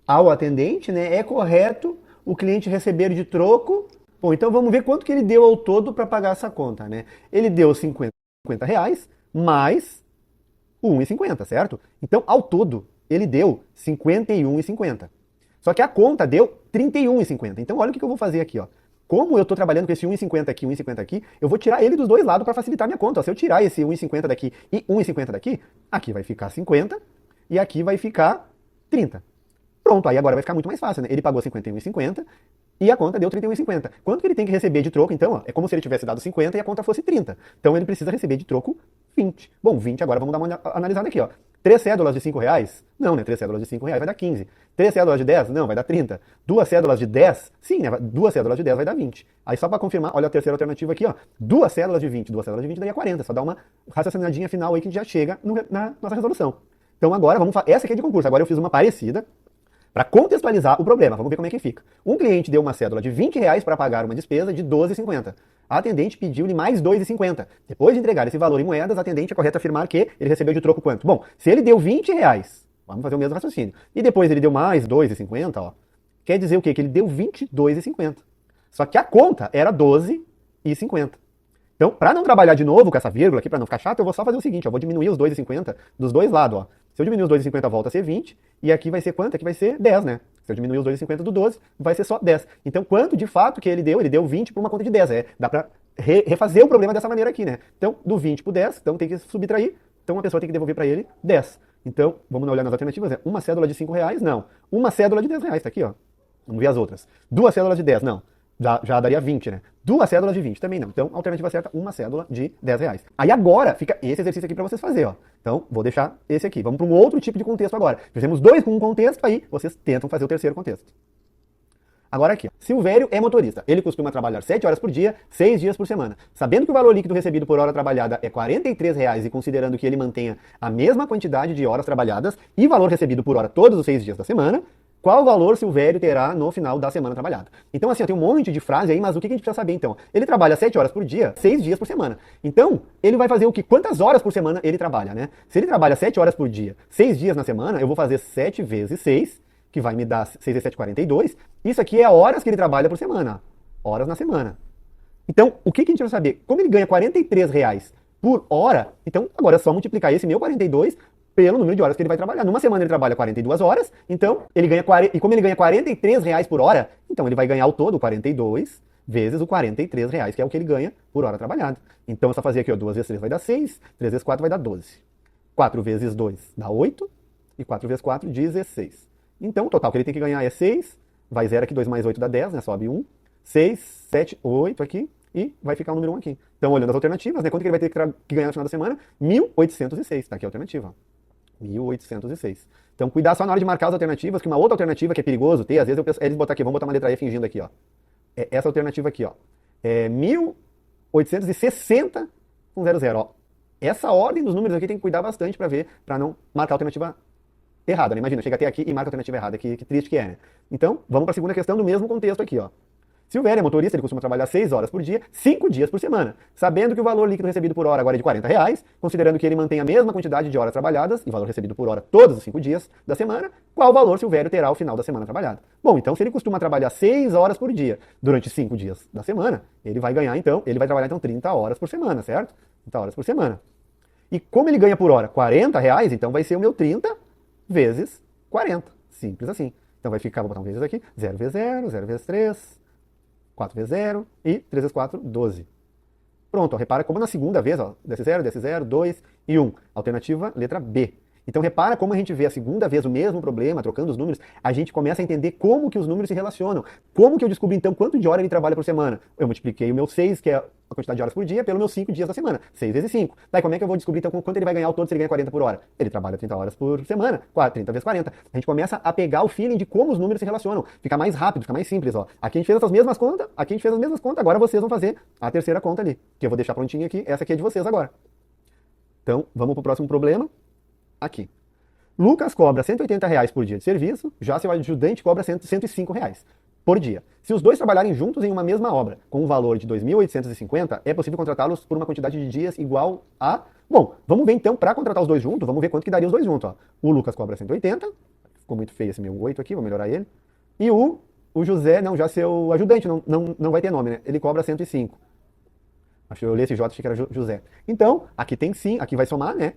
ao atendente, né, é correto o cliente receber de troco. Bom, então vamos ver quanto que ele deu ao todo para pagar essa conta, né? Ele deu R$50 mais o 1,50, certo? Então, ao todo, ele deu R$ 51,50. Só que a conta deu R$ 31,50. Então, olha o que eu vou fazer aqui, ó. Como eu estou trabalhando com esse 1,50 aqui, 1,50 aqui, eu vou tirar ele dos dois lados para facilitar a minha conta. Ó, se eu tirar esse 1,50 daqui e 1,50 daqui, aqui vai ficar 50 e aqui vai ficar 30. Pronto, aí agora vai ficar muito mais fácil, né? Ele pagou 51,50 e a conta deu 31,50. Quanto que ele tem que receber de troco, então? Ó, é como se ele tivesse dado 50 e a conta fosse 30. Então ele precisa receber de troco 20. Bom, 20 agora vamos dar uma analisada aqui, ó. 3 cédulas de 5 reais? Não, né? 3 cédulas de 5 reais vai dar 15. 3 cédulas de 10? Não, vai dar 30. 2 cédulas de 10? Sim, né? 2 cédulas de 10 vai dar 20. Aí só para confirmar, olha a terceira alternativa aqui, ó. 2 cédulas de 20. 2 cédulas de 20 daria 40. Só dá uma raciocinadinha final aí que já chega na nossa resolução. Então agora vamos fazer. Essa aqui é de concurso. Agora eu fiz uma parecida para contextualizar o problema. Vamos ver como é que fica. Um cliente deu uma cédula de 20 reais para pagar uma despesa de 12,50. A atendente pediu-lhe mais 2,50. Depois de entregar esse valor em moedas, a atendente é correto afirmar que ele recebeu de troco quanto? Bom, se ele deu 20 reais, vamos fazer o mesmo raciocínio, e depois ele deu mais 2,50, ó, quer dizer o quê? Que ele deu 22,50. Só que a conta era 12,50. Então, para não trabalhar de novo com essa vírgula aqui, para não ficar chato, eu vou só fazer o seguinte, eu vou diminuir os 2,50 dos dois lados, ó. Se eu diminuir os 2,50 volta a ser 20, e aqui vai ser quanto? Aqui vai ser 10, né? Se eu diminuir os 2,50 do 12, vai ser só 10. Então, quanto de fato que ele deu? Ele deu 20 para uma conta de 10. Dá para refazer o problema dessa maneira aqui, né? Então, do 20 pro 10, então tem que subtrair, então uma pessoa tem que devolver para ele 10. Então, vamos olhar nas alternativas, uma cédula de 5 reais? Não. Uma cédula de 10 reais, tá aqui, ó. Vamos ver as outras. 2 cédulas de 10, não. Já daria 20, né? 2 cédulas de 20 também não. Então, alternativa certa, uma cédula de 10 reais. Aí agora fica esse exercício aqui para vocês fazerem, ó. Então, vou deixar esse aqui. Vamos para um outro tipo de contexto agora. Fizemos 2 com um contexto, aí vocês tentam fazer o terceiro contexto. Agora aqui, ó. Silvério é motorista. Ele costuma trabalhar 7 horas por dia, 6 dias por semana. Sabendo que o valor líquido recebido por hora trabalhada é R$ 43 reais e considerando que ele mantenha a mesma quantidade de horas trabalhadas e valor recebido por hora todos os 6 dias da semana, qual valor Silvério terá no final da semana trabalhada? Então, assim, tem um monte de frase aí, mas o que a gente precisa saber, então? Ele trabalha 7 horas por dia, 6 dias por semana. Então, ele vai fazer o quê? Quantas horas por semana ele trabalha, né? Se ele trabalha 7 horas por dia, 6 dias na semana, eu vou fazer 7 vezes 6, que vai me dar 6 vezes 7, 42. Isso aqui é horas que ele trabalha por semana. Horas na semana. Então, o que a gente vai saber? Como ele ganha 43 reais por hora, então agora é só multiplicar esse meu 42 pelo número de horas que ele vai trabalhar. Numa semana ele trabalha 42 horas, então ele ganha e como ele ganha 43 reais por hora, então ele vai ganhar o todo 42 vezes o 43 reais, que é o que ele ganha por hora trabalhada. Então é só fazer aqui, ó, 2 vezes 3 vai dar 6, 3 vezes 4 vai dar 12. 4 vezes 2 dá 8 e 4 vezes 4, 16. Então o total que ele tem que ganhar é 6, vai 0 aqui, 2 mais 8 dá 10, né? Sobe 1, 6, 7, 8 aqui e vai ficar o número 1 aqui. Então olhando as alternativas, né? Quanto que ele vai ter que ganhar no final da semana? 1.806, tá aqui a alternativa. 1.806. Então, cuidar só na hora de marcar as alternativas, que uma outra alternativa que é perigoso ter, às vezes eles botam aqui, vamos botar uma letra E fingindo aqui, ó. É essa alternativa aqui, ó. É 1.860 com 00, ó. Essa ordem dos números aqui tem que cuidar bastante para ver, para não marcar a alternativa errada, né? Imagina, chega até aqui e marca a alternativa errada, que triste que é, né? Então, vamos para a segunda questão do mesmo contexto aqui, ó. Silvério é motorista, ele costuma trabalhar 6 horas por dia, 5 dias por semana. Sabendo que o valor líquido recebido por hora agora é de 40 reais, considerando que ele mantém a mesma quantidade de horas trabalhadas e valor recebido por hora todos os 5 dias da semana, qual valor Silvério terá ao final da semana trabalhada? Bom, então se ele costuma trabalhar 6 horas por dia durante 5 dias da semana, ele vai ganhar então, ele vai trabalhar então 30 horas por semana, certo? 30 horas por semana. E como ele ganha por hora 40 reais, então vai ser o meu 30 vezes 40. Simples assim. Então vai ficar, vou botar um vezes aqui, 0 vezes 0, 0 vezes 3... 4 vezes 0 e 3 vezes 4, 12. Pronto, ó, repara como na segunda vez, ó, desce 0, 2 e 1. Alternativa, letra B. Então repara como a gente vê a segunda vez o mesmo problema, trocando os números, a gente começa a entender como que os números se relacionam. Como que eu descubro então quanto de hora ele trabalha por semana? Eu multipliquei o meu 6, que é a quantidade de horas por dia, pelos meus 5 dias da semana. 6 vezes 5. Daí como é que eu vou descobrir então quanto ele vai ganhar ao todo se ele ganha 40 por hora? Ele trabalha 30 horas por semana, 30 vezes 40. A gente começa a pegar o feeling de como os números se relacionam. Fica mais rápido, fica mais simples, ó. Aqui a gente fez essas mesmas contas, aqui a gente fez as mesmas contas, agora vocês vão fazer a terceira conta ali, que eu vou deixar prontinha aqui, essa aqui é de vocês agora. Então, vamos pro próximo problema, aqui. Lucas cobra 180 reais por dia de serviço, já seu ajudante cobra 105 reais por dia. Se os dois trabalharem juntos em uma mesma obra, com um valor de 2.850, é possível contratá-los por uma quantidade de dias igual a... Bom, vamos ver então, para contratar os dois juntos, vamos ver quanto que daria os dois juntos. Ó. O Lucas cobra 180, ficou muito feio esse meu 8 aqui, vou melhorar ele. E o José, não, já seu ajudante, não vai ter nome, né? Ele cobra 105. Acho que eu li esse J, achei que era José. Então, aqui tem sim, aqui vai somar, né?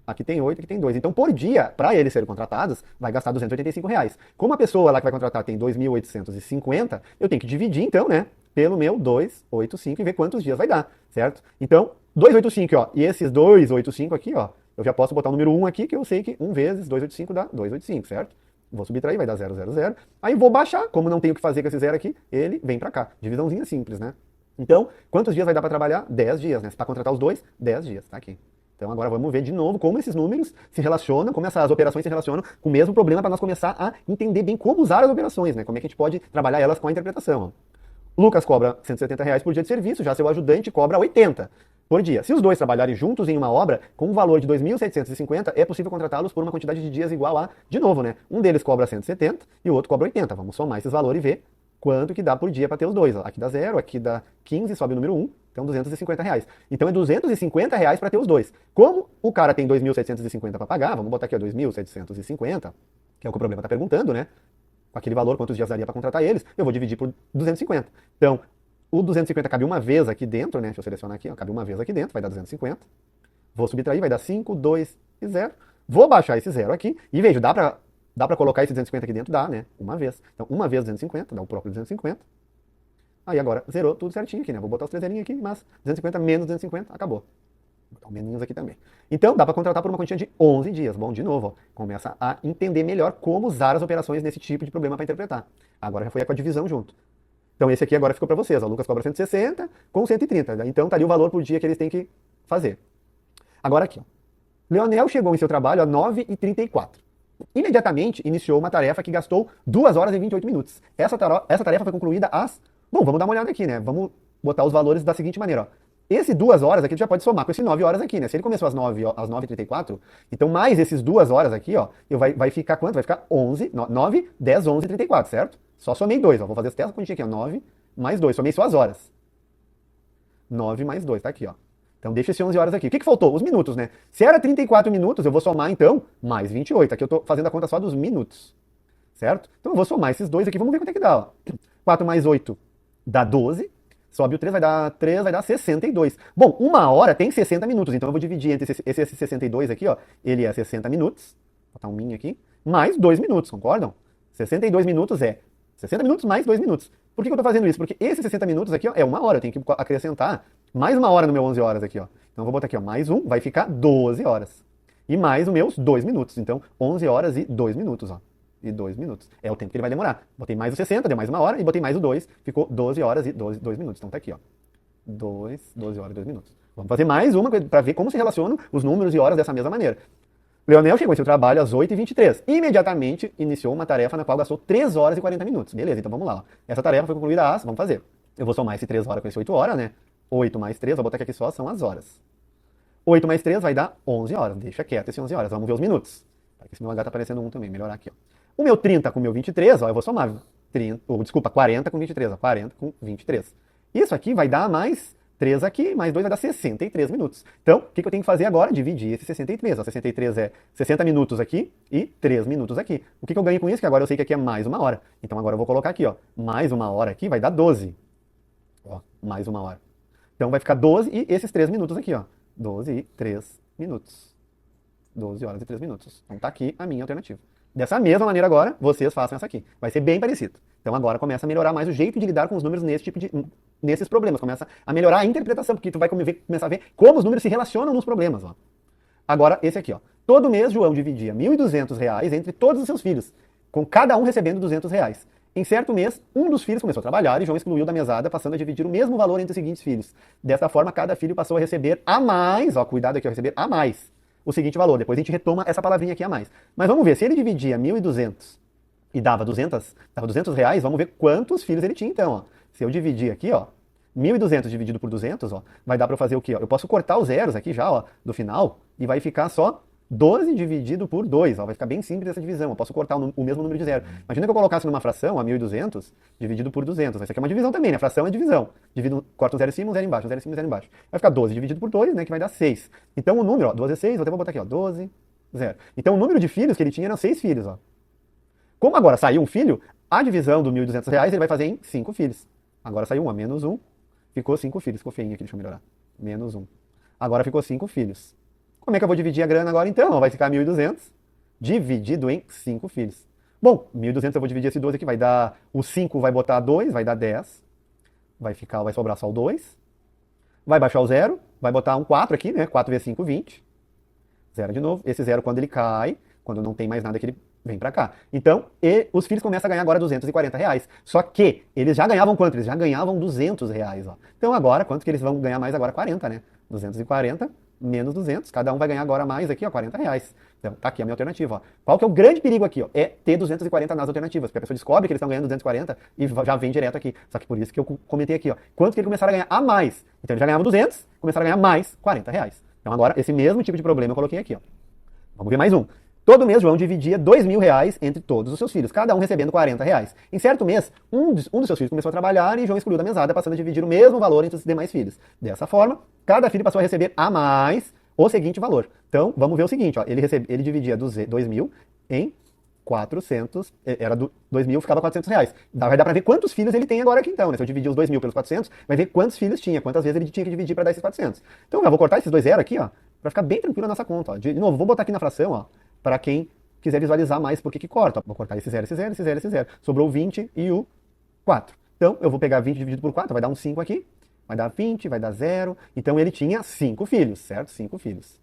Aqui tem 8, aqui tem 2. Então, por dia, para eles serem contratados, vai gastar 285 reais. Como a pessoa lá que vai contratar tem 2.850, eu tenho que dividir, então, né, pelo meu 285 e ver quantos dias vai dar, certo? Então, 285, ó, e esses 285 aqui, ó, eu já posso botar o número 1 aqui, que eu sei que 1 vezes 285 dá 285, certo? Vou subtrair, vai dar 0, 0, 0. Aí vou baixar, como não tenho o que fazer com esse 0 aqui, ele vem para cá. Divisãozinha simples, né? Então, quantos dias vai dar para trabalhar? 10 dias, né? Para contratar os dois, 10 dias, tá aqui. Então agora vamos ver de novo como esses números se relacionam, como essas operações se relacionam com o mesmo problema para nós começar a entender bem como usar as operações, né? Como é que a gente pode trabalhar elas com a interpretação. Ó. Lucas cobra R$ 170 por dia de serviço, já seu ajudante cobra 80 por dia. Se os dois trabalharem juntos em uma obra com um valor de 2.750, é possível contratá-los por uma quantidade de dias igual a, de novo, né? Um deles cobra 170 e o outro cobra 80. Vamos somar esses valores e ver quanto que dá por dia para ter os dois. Ó. Aqui dá 0, aqui dá 15, sobe o número 1, então R$ 250. Então é R$ 250 para ter os dois. Como o cara tem 2.750 para pagar, vamos botar aqui 2.750, que é o que o problema está perguntando, né? Com aquele valor, quantos dias daria para contratar eles, eu vou dividir por 250. Então, o 250 cabe uma vez aqui dentro, né? Deixa eu selecionar aqui, ó, cabe uma vez aqui dentro, vai dar 250. Vou subtrair, vai dar 5, 2 e 0. Vou baixar esse 0 aqui e vejo, dá para colocar esse 250 aqui dentro? Dá, né? Uma vez. Então, uma vez 250, dá o próprio 250. Aí agora zerou tudo certinho aqui, né? Vou botar os três zerinhos aqui, mas 250 menos 250, acabou. Vou botar um meninhos aqui também. Então, dá para contratar por uma quantia de 11 dias. Bom, de novo, ó, começa a entender melhor como usar as operações nesse tipo de problema para interpretar. Agora já foi com a divisão junto. Então, esse aqui agora ficou para vocês. O Lucas cobra 160 com 130. Então, tá ali o valor por dia que eles têm que fazer. Agora aqui, ó. Leonel chegou em seu trabalho às 9h34. Imediatamente iniciou uma tarefa que gastou 2 horas e 28 minutos. Essa tarefa foi concluída às... Bom, vamos dar uma olhada aqui, né? Vamos botar os valores da seguinte maneira, ó. Esse 2 horas aqui, tu já pode somar com esse 9 horas aqui, né? Se ele começou às 9h34, então mais esses 2 horas aqui, ó, vai ficar quanto? Vai ficar 9, 10, 11, 34, certo? Só somei 2, ó. Vou fazer essa continha aqui, ó. 9 mais 2, somei só as horas. 9 mais 2, tá aqui, ó. Então deixa esse 11 horas aqui. O que faltou? Os minutos, né? Se era 34 minutos, eu vou somar, então, mais 28. Aqui eu tô fazendo a conta só dos minutos, certo? Então eu vou somar esses dois aqui, vamos ver quanto é que dá, ó. 4 mais 8 dá 12. Sobe o 3, vai dar 62. Bom, uma hora tem 60 minutos, então eu vou dividir entre esse 62 aqui, ó. Ele é 60 minutos, vou botar um min aqui, mais 2 minutos, concordam? 62 minutos é 60 minutos mais 2 minutos. Por que eu tô fazendo isso? Porque esses 60 minutos aqui, ó, é uma hora, eu tenho que acrescentar mais uma hora no meu 11 horas aqui, ó. Então eu vou botar aqui, ó, mais um, vai ficar 12 horas. E mais os meus 2 minutos, então 11 horas e 2 minutos, ó. E 2 minutos. É o tempo que ele vai demorar. Botei mais o 60, deu mais uma hora, e botei mais o 2, ficou 12 horas e 2 minutos. Então tá aqui, ó. 12 horas e 2 minutos. Vamos fazer mais uma para ver como se relacionam os números e horas dessa mesma maneira. Leonel chegou em seu trabalho às 8h23. Imediatamente iniciou uma tarefa na qual gastou 3 horas e 40 minutos. Beleza, então vamos lá. Ó. Essa tarefa foi concluída às... Vamos fazer. Eu vou somar esse 3 horas com esse 8 horas, né? 8 mais 3, vou botar aqui só, são as horas. 8 mais 3 vai dar 11 horas. Deixa quieto esse 11 horas. Vamos ver os minutos. Esse meu H tá aparecendo 1 também. Melhorar aqui, ó. O meu 30 com o meu 23, ó, eu vou somar 40 com 23, ó, 40 com 23. Isso aqui vai dar mais 3 aqui, mais 2 vai dar 63 minutos. Então, o que eu tenho que fazer agora? Dividir esse 63. Ó, 63 é 60 minutos aqui e 3 minutos aqui. O que eu ganho com isso? Que agora eu sei que aqui é mais uma hora. Então agora eu vou colocar aqui, ó, mais uma hora aqui vai dar 12. Ó, mais uma hora. Então vai ficar 12 e esses 3 minutos aqui, ó. 12 e 3 minutos. 12 horas e 3 minutos. Então tá aqui a minha alternativa. Dessa mesma maneira agora, vocês façam essa aqui. Vai ser bem parecido. Então agora começa a melhorar mais o jeito de lidar com os números nesses problemas. Começa a melhorar a interpretação, porque tu vai começar a ver como os números se relacionam nos problemas. Ó. Agora, esse aqui. Ó. Todo mês, João dividia R$ 1.200 entre todos os seus filhos, com cada um recebendo R$ 200. Em certo mês, um dos filhos começou a trabalhar e João excluiu da mesada, passando a dividir o mesmo valor entre os seguintes filhos. Desta forma, cada filho passou a receber a mais, ó, cuidado aqui, a receber a mais o seguinte valor. Depois a gente retoma essa palavrinha aqui a mais. Mas vamos ver, se ele dividia 1.200 e dava 200 reais, vamos ver quantos filhos ele tinha então, ó. Se eu dividir aqui, ó, 1.200 dividido por 200, ó, vai dar para eu fazer o quê? Ó? Eu posso cortar os zeros aqui já, ó, do final, e vai ficar só 12 dividido por 2, ó, vai ficar bem simples essa divisão, eu posso cortar o mesmo número de zero. Imagina que eu colocasse numa fração, ó, 1.200 dividido por 200, isso aqui é uma divisão também, né? Fração é divisão. Corta um zero em cima, um zero embaixo, um zero em cima, um zero embaixo. Vai ficar 12 dividido por 2, né, que vai dar 6. Então o número, ó, 12 é 6, eu até vou botar aqui, ó, 12, 0. Então o número de filhos que ele tinha eram 6 filhos, ó. Como agora saiu um filho, a divisão do 1.200 reais ele vai fazer em 5 filhos. Agora saiu 1, ó, menos 1, ficou 5 filhos. Ficou feinho aqui, deixa eu melhorar. Menos 1. Agora ficou 5 filhos. Como é que eu vou dividir a grana agora então? Vai ficar 1.200 dividido em 5 filhos. Bom, 1.200 eu vou dividir esse 12 aqui, vai dar... O 5 vai botar 2, vai dar 10. Vai sobrar só o 2. Vai baixar o 0, vai botar um 4 aqui, né? 4 vezes 5, 20. 0 de novo. Esse 0 quando ele cai, quando não tem mais nada que ele vem pra cá. Então, os filhos começam a ganhar agora 240 reais. Só que eles já ganhavam quanto? Eles já ganhavam 200 reais, ó. Então agora, quanto que eles vão ganhar mais agora? 40, né? 240 menos 200, cada um vai ganhar agora mais aqui, ó, 40 reais. Então, tá aqui a minha alternativa, ó. Qual que é o grande perigo aqui, ó? É ter 240 nas alternativas, porque a pessoa descobre que eles estão ganhando 240 e já vem direto aqui. Só que por isso que eu comentei aqui, ó. Quanto que ele começaram a ganhar a mais? Então ele já ganhava 200, começaram a ganhar mais 40 reais. Então agora, esse mesmo tipo de problema eu coloquei aqui, ó. Vamos ver mais um. Todo mês, João dividia R$ 2.000 entre todos os seus filhos, cada um recebendo R$ 40. Em certo mês, um dos seus filhos começou a trabalhar e João excluiu da mesada, passando a dividir o mesmo valor entre os demais filhos. Dessa forma, cada filho passou a receber a mais o seguinte valor. Então, vamos ver o seguinte, ó, ele dividia 2.000 em 400, era 2.000, ficava R$ 400. Vai dar para ver quantos filhos ele tem agora aqui então, né? Se eu dividir os 2.000 pelos 400, vai ver quantos filhos tinha, quantas vezes ele tinha que dividir para dar esses 400. Então, eu vou cortar esses dois zeros aqui, ó, para ficar bem tranquilo a nossa conta, ó. De novo, vou botar aqui na fração, ó, para quem quiser visualizar mais por que corta. Vou cortar esse 0, esse 0, esse 0, esse 0. Sobrou o 20 e o 4. Então, eu vou pegar 20 dividido por 4, vai dar um 5 aqui, vai dar 20, vai dar 0. Então, ele tinha 5 filhos, certo? 5 filhos.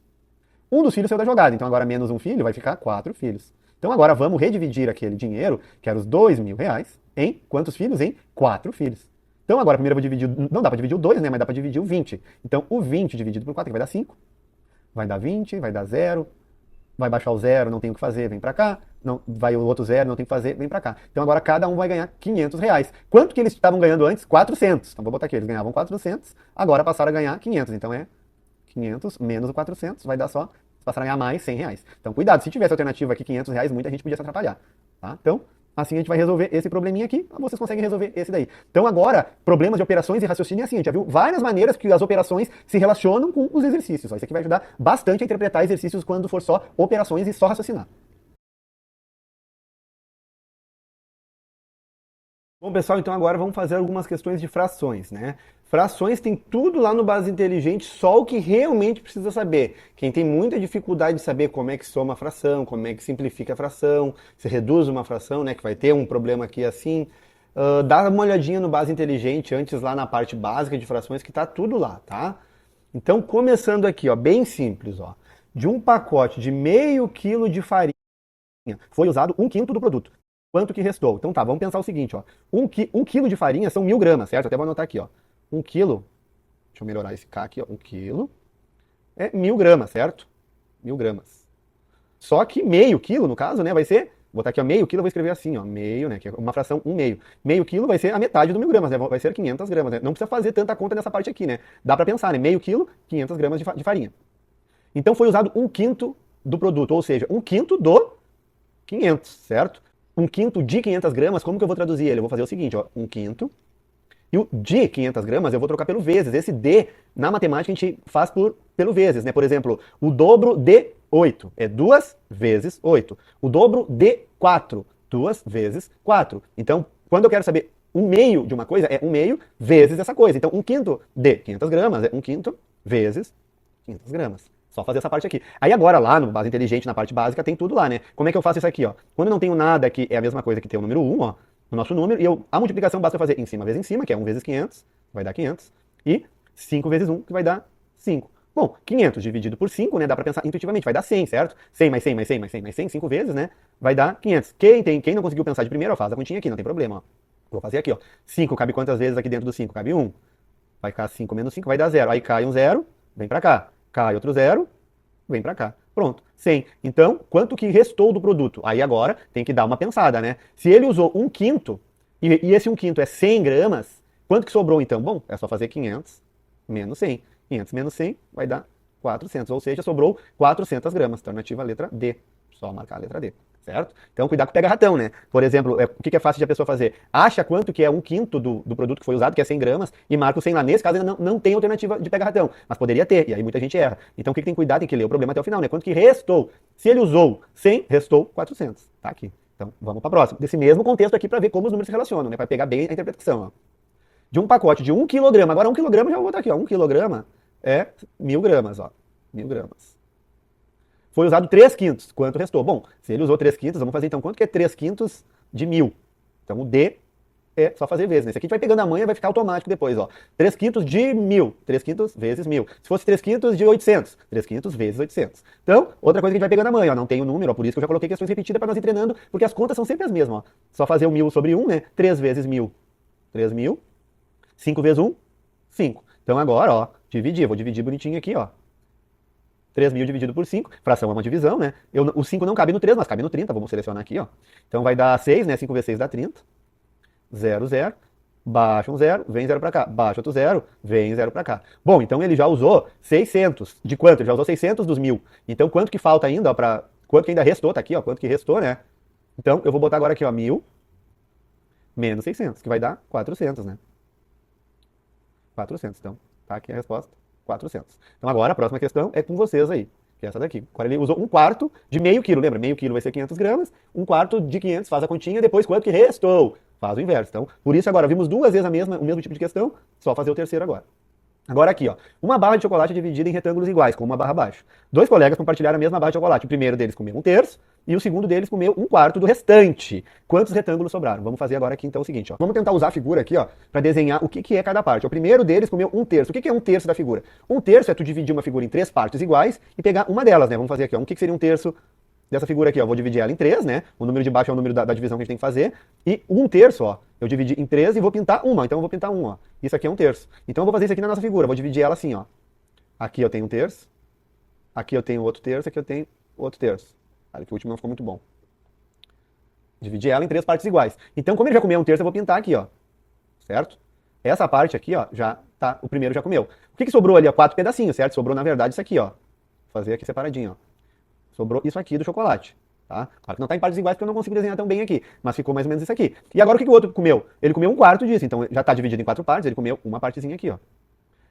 Um dos filhos saiu da jogada, então agora menos um filho vai ficar 4 filhos. Então, agora vamos redividir aquele dinheiro, que era os R$ 2.000, em quantos filhos? Em 4 filhos. Então, agora primeiro eu vou dividir, não dá para dividir o 2, né? Mas dá para dividir o 20. Então, o 20 dividido por 4 que vai dar 5. Vai dar 20, vai dar 0. Vai baixar o 0, não tem o que fazer, vem pra cá. Não, vai o outro 0, não tem o que fazer, vem pra cá. Então agora cada um vai ganhar R$ 500. Quanto que eles estavam ganhando antes? 400. Então vou botar aqui, eles ganhavam 400, agora passaram a ganhar 500. Então é 500 menos o 400, vai dar só, passaram a ganhar mais R$ 100. Então cuidado, se tivesse alternativa aqui R$ 500, muita gente podia se atrapalhar. Tá? Então, assim a gente vai resolver esse probleminha aqui, vocês conseguem resolver esse daí. Então agora, problemas de operações e raciocínio é assim, a gente já viu várias maneiras que as operações se relacionam com os exercícios. Isso aqui vai ajudar bastante a interpretar exercícios quando for só operações e só raciocinar. Bom, pessoal, então agora vamos fazer algumas questões de frações, né? Frações tem tudo lá no Base Inteligente, só o que realmente precisa saber. Quem tem muita dificuldade de saber como é que soma a fração, como é que simplifica a fração, se reduz uma fração, né, que vai ter um problema aqui assim, dá uma olhadinha no Base Inteligente antes lá na parte básica de frações, que tá tudo lá, tá? Então, começando aqui, ó, bem simples, ó. De um pacote de meio quilo de farinha, foi usado 1/5 do produto. Quanto que restou? Então tá, vamos pensar o seguinte, ó. 1 quilo de farinha são 1.000 gramas, certo? Até vou anotar aqui, ó. 1 quilo, deixa eu melhorar esse K aqui, ó. 1 quilo é 1.000 gramas, certo? 1.000 gramas. Só que meio quilo, no caso, né, vai ser, vou botar aqui, ó, meio quilo, eu vou escrever assim, ó, meio, né, que é uma fração 1/2. Meio quilo vai ser a metade do 1.000 gramas, né, vai ser 500 gramas, né? Não precisa fazer tanta conta nessa parte aqui, né? Dá pra pensar, né? Meio quilo, 500 gramas de farinha. Então foi usado 1/5 do produto, ou seja, 1/5 do 500, certo? 1/5 de 500 gramas, como que eu vou traduzir ele? Eu vou fazer o seguinte, ó, 1/5, e o de 500 gramas eu vou trocar pelo vezes. Esse de, na matemática, a gente faz pelo vezes, né? Por exemplo, o dobro de 8 é 2 vezes 8. O dobro de 4, 2 vezes 4. Então, quando eu quero saber 1/2 de uma coisa, é 1/2 vezes essa coisa. Então, 1/5 de 500 gramas é 1/5 vezes 500 gramas. Só fazer essa parte aqui. Aí agora lá no Base Inteligente, na parte básica, tem tudo lá, né? Como é que eu faço isso aqui, ó? Quando eu não tenho nada que é a mesma coisa que ter o número 1, ó, no nosso número, e a multiplicação basta eu fazer em cima vezes em cima, que é 1 vezes 500, vai dar 500, e 5 vezes 1, que vai dar 5. Bom, 500 dividido por 5, né, dá pra pensar intuitivamente, vai dar 100, certo? 100 mais 100 mais 100 mais 100 mais 100, 5 vezes, né, vai dar 500. Quem não conseguiu pensar de primeiro, faz a continha aqui, não tem problema, ó. Vou fazer aqui, ó. 5 cabe quantas vezes aqui dentro do 5? Cabe 1. Vai ficar 5 menos 5, vai dar 0. Aí cai um 0, vem pra cá. Cai outro 0, vem pra cá. Pronto, 100. Então, quanto que restou do produto? Aí agora tem que dar uma pensada, né? Se ele usou 1/5, e esse 1/5 é 100 gramas, quanto que sobrou então? Bom, é só fazer 500 menos 100. 500 menos 100 vai dar 400, ou seja, sobrou 400 gramas. Alternativa letra D. Só marcar a letra D, certo? Então, cuidado com o pega-ratão, né? Por exemplo, o que é fácil de a pessoa fazer? Acha quanto que é 1/5 do produto que foi usado, que é 100 gramas, e marca o 100 lá. Nesse caso, ainda não tem alternativa de pega-ratão, mas poderia ter, e aí muita gente erra. Então, o que tem que cuidar? Tem que ler o problema até o final, né? Quanto que restou? Se ele usou 100, restou 400. Tá aqui. Então, vamos para a próxima. Desse mesmo contexto aqui, para ver como os números se relacionam, né? Para pegar bem a interpretação, ó. De um pacote de 1 kg, agora 1 kg, já vou botar aqui, ó. 1 kg é 1.000 gramas, ó. 1.000 gramas. Foi usado 3/5. Quanto restou? Bom, se ele usou 3/5, vamos fazer então quanto que é 3/5 de 1.000? Então o D é só fazer vezes, né? Esse aqui a gente vai pegando a manha, vai ficar automático depois, ó. 3/5 de 1.000. 3/5 vezes 1.000. Se fosse 3/5 de 800, 3/5 vezes 800. Então, outra coisa que a gente vai pegando a manha, ó. Não tem o número, ó. Por isso que eu já coloquei questões repetidas para nós ir treinando, porque as contas são sempre as mesmas, ó. Só fazer o 1.000 sobre 1, né? 3 vezes 1.000, 3.000. 5 vezes 1, 5. Então agora, ó, dividir. Vou dividir bonitinho aqui, ó. 3.000 dividido por 5, fração é uma divisão, né? O 5 não cabe no 3, mas cabe no 30, vamos selecionar aqui, ó. Então vai dar 6, né? 5 vezes 6 dá 30. 0, 0. Baixa um 0, vem 0 para cá. Baixa outro 0, vem 0 para cá. Bom, então ele já usou 600. De quanto? Ele já usou 600 dos 1.000. Então quanto que falta ainda, ó, quanto que ainda restou? Tá aqui, ó, quanto que restou, né? Então eu vou botar agora aqui, ó, 1.000 menos 600, que vai dar 400, né? 400, então, tá aqui a resposta, 400. Então agora a próxima questão é com vocês aí, que é essa daqui. Agora ele usou 1/4 de meio quilo, lembra? Meio quilo vai ser 500 gramas, 1/4 de 500, faz a continha, depois quanto que restou? Faz o inverso. Então, por isso agora, vimos 2 vezes o mesmo tipo de questão, só fazer o terceiro agora. Agora aqui, ó, uma barra de chocolate é dividida em retângulos iguais, com uma barra abaixo. 2 colegas compartilharam a mesma barra de chocolate. O primeiro deles comeu 1/3 e o segundo deles comeu 1/4 do restante. Quantos retângulos sobraram? Vamos fazer agora aqui então o seguinte, ó. Vamos tentar usar a figura aqui, ó, para desenhar o que é cada parte. O primeiro deles comeu 1/3. O que é 1/3 da figura? 1/3 é tu dividir uma figura em 3 partes iguais e pegar uma delas, né? Vamos fazer aqui, ó. O que seria 1/3 dessa figura aqui, ó? Vou dividir ela em 3, né? O número de baixo é o número da divisão que a gente tem que fazer. E 1/3, ó, eu dividi em 3 e vou pintar uma. Então eu vou pintar 1, ó. Isso aqui é 1/3. Então eu vou fazer isso aqui na nossa figura. Vou dividir ela assim, ó. Aqui eu tenho 1/3. Aqui eu tenho outro terço. Aqui eu tenho outro terço. Olha que o último não ficou muito bom. Dividi ela em 3 partes iguais. Então, como ele já comeu 1/3, eu vou pintar aqui, ó. Certo? Essa parte aqui, ó, já tá. O primeiro já comeu. O que sobrou ali, ó? 4 pedacinhos, certo? Sobrou, na verdade, isso aqui, ó. Vou fazer aqui separadinho, ó. Sobrou isso aqui do chocolate. Tá? Claro que não está em partes iguais porque eu não consigo desenhar tão bem aqui, mas ficou mais ou menos isso aqui. E agora o que o outro comeu? Ele comeu 1/4 disso, então já está dividido em 4 partes, ele comeu uma partezinha aqui, ó.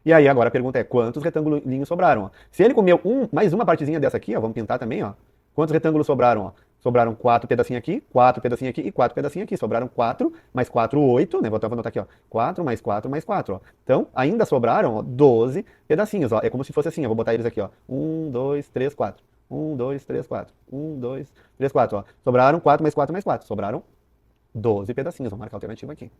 E aí agora a pergunta é, quantos retângulos sobraram? Ó? Se ele comeu mais uma partezinha dessa aqui, ó, vamos pintar também, ó. Quantos retângulos sobraram? Ó? Sobraram 4 pedacinhos aqui, 4 pedacinhos aqui e 4 pedacinhos aqui. Sobraram 4, mais 4, 8, né? Vou anotar aqui, ó. 4 mais 4 mais 4, ó. Então, ainda sobraram, ó, 12 pedacinhos, ó. É como se fosse assim, eu vou botar eles aqui, ó. 1, 2, 3, 4. 1, 2, 3, 4. 1, 2, 3, 4, ó. Sobraram 4 mais 4 mais 4. Sobraram 12 pedacinhos. Vamos marcar a alternativa aqui.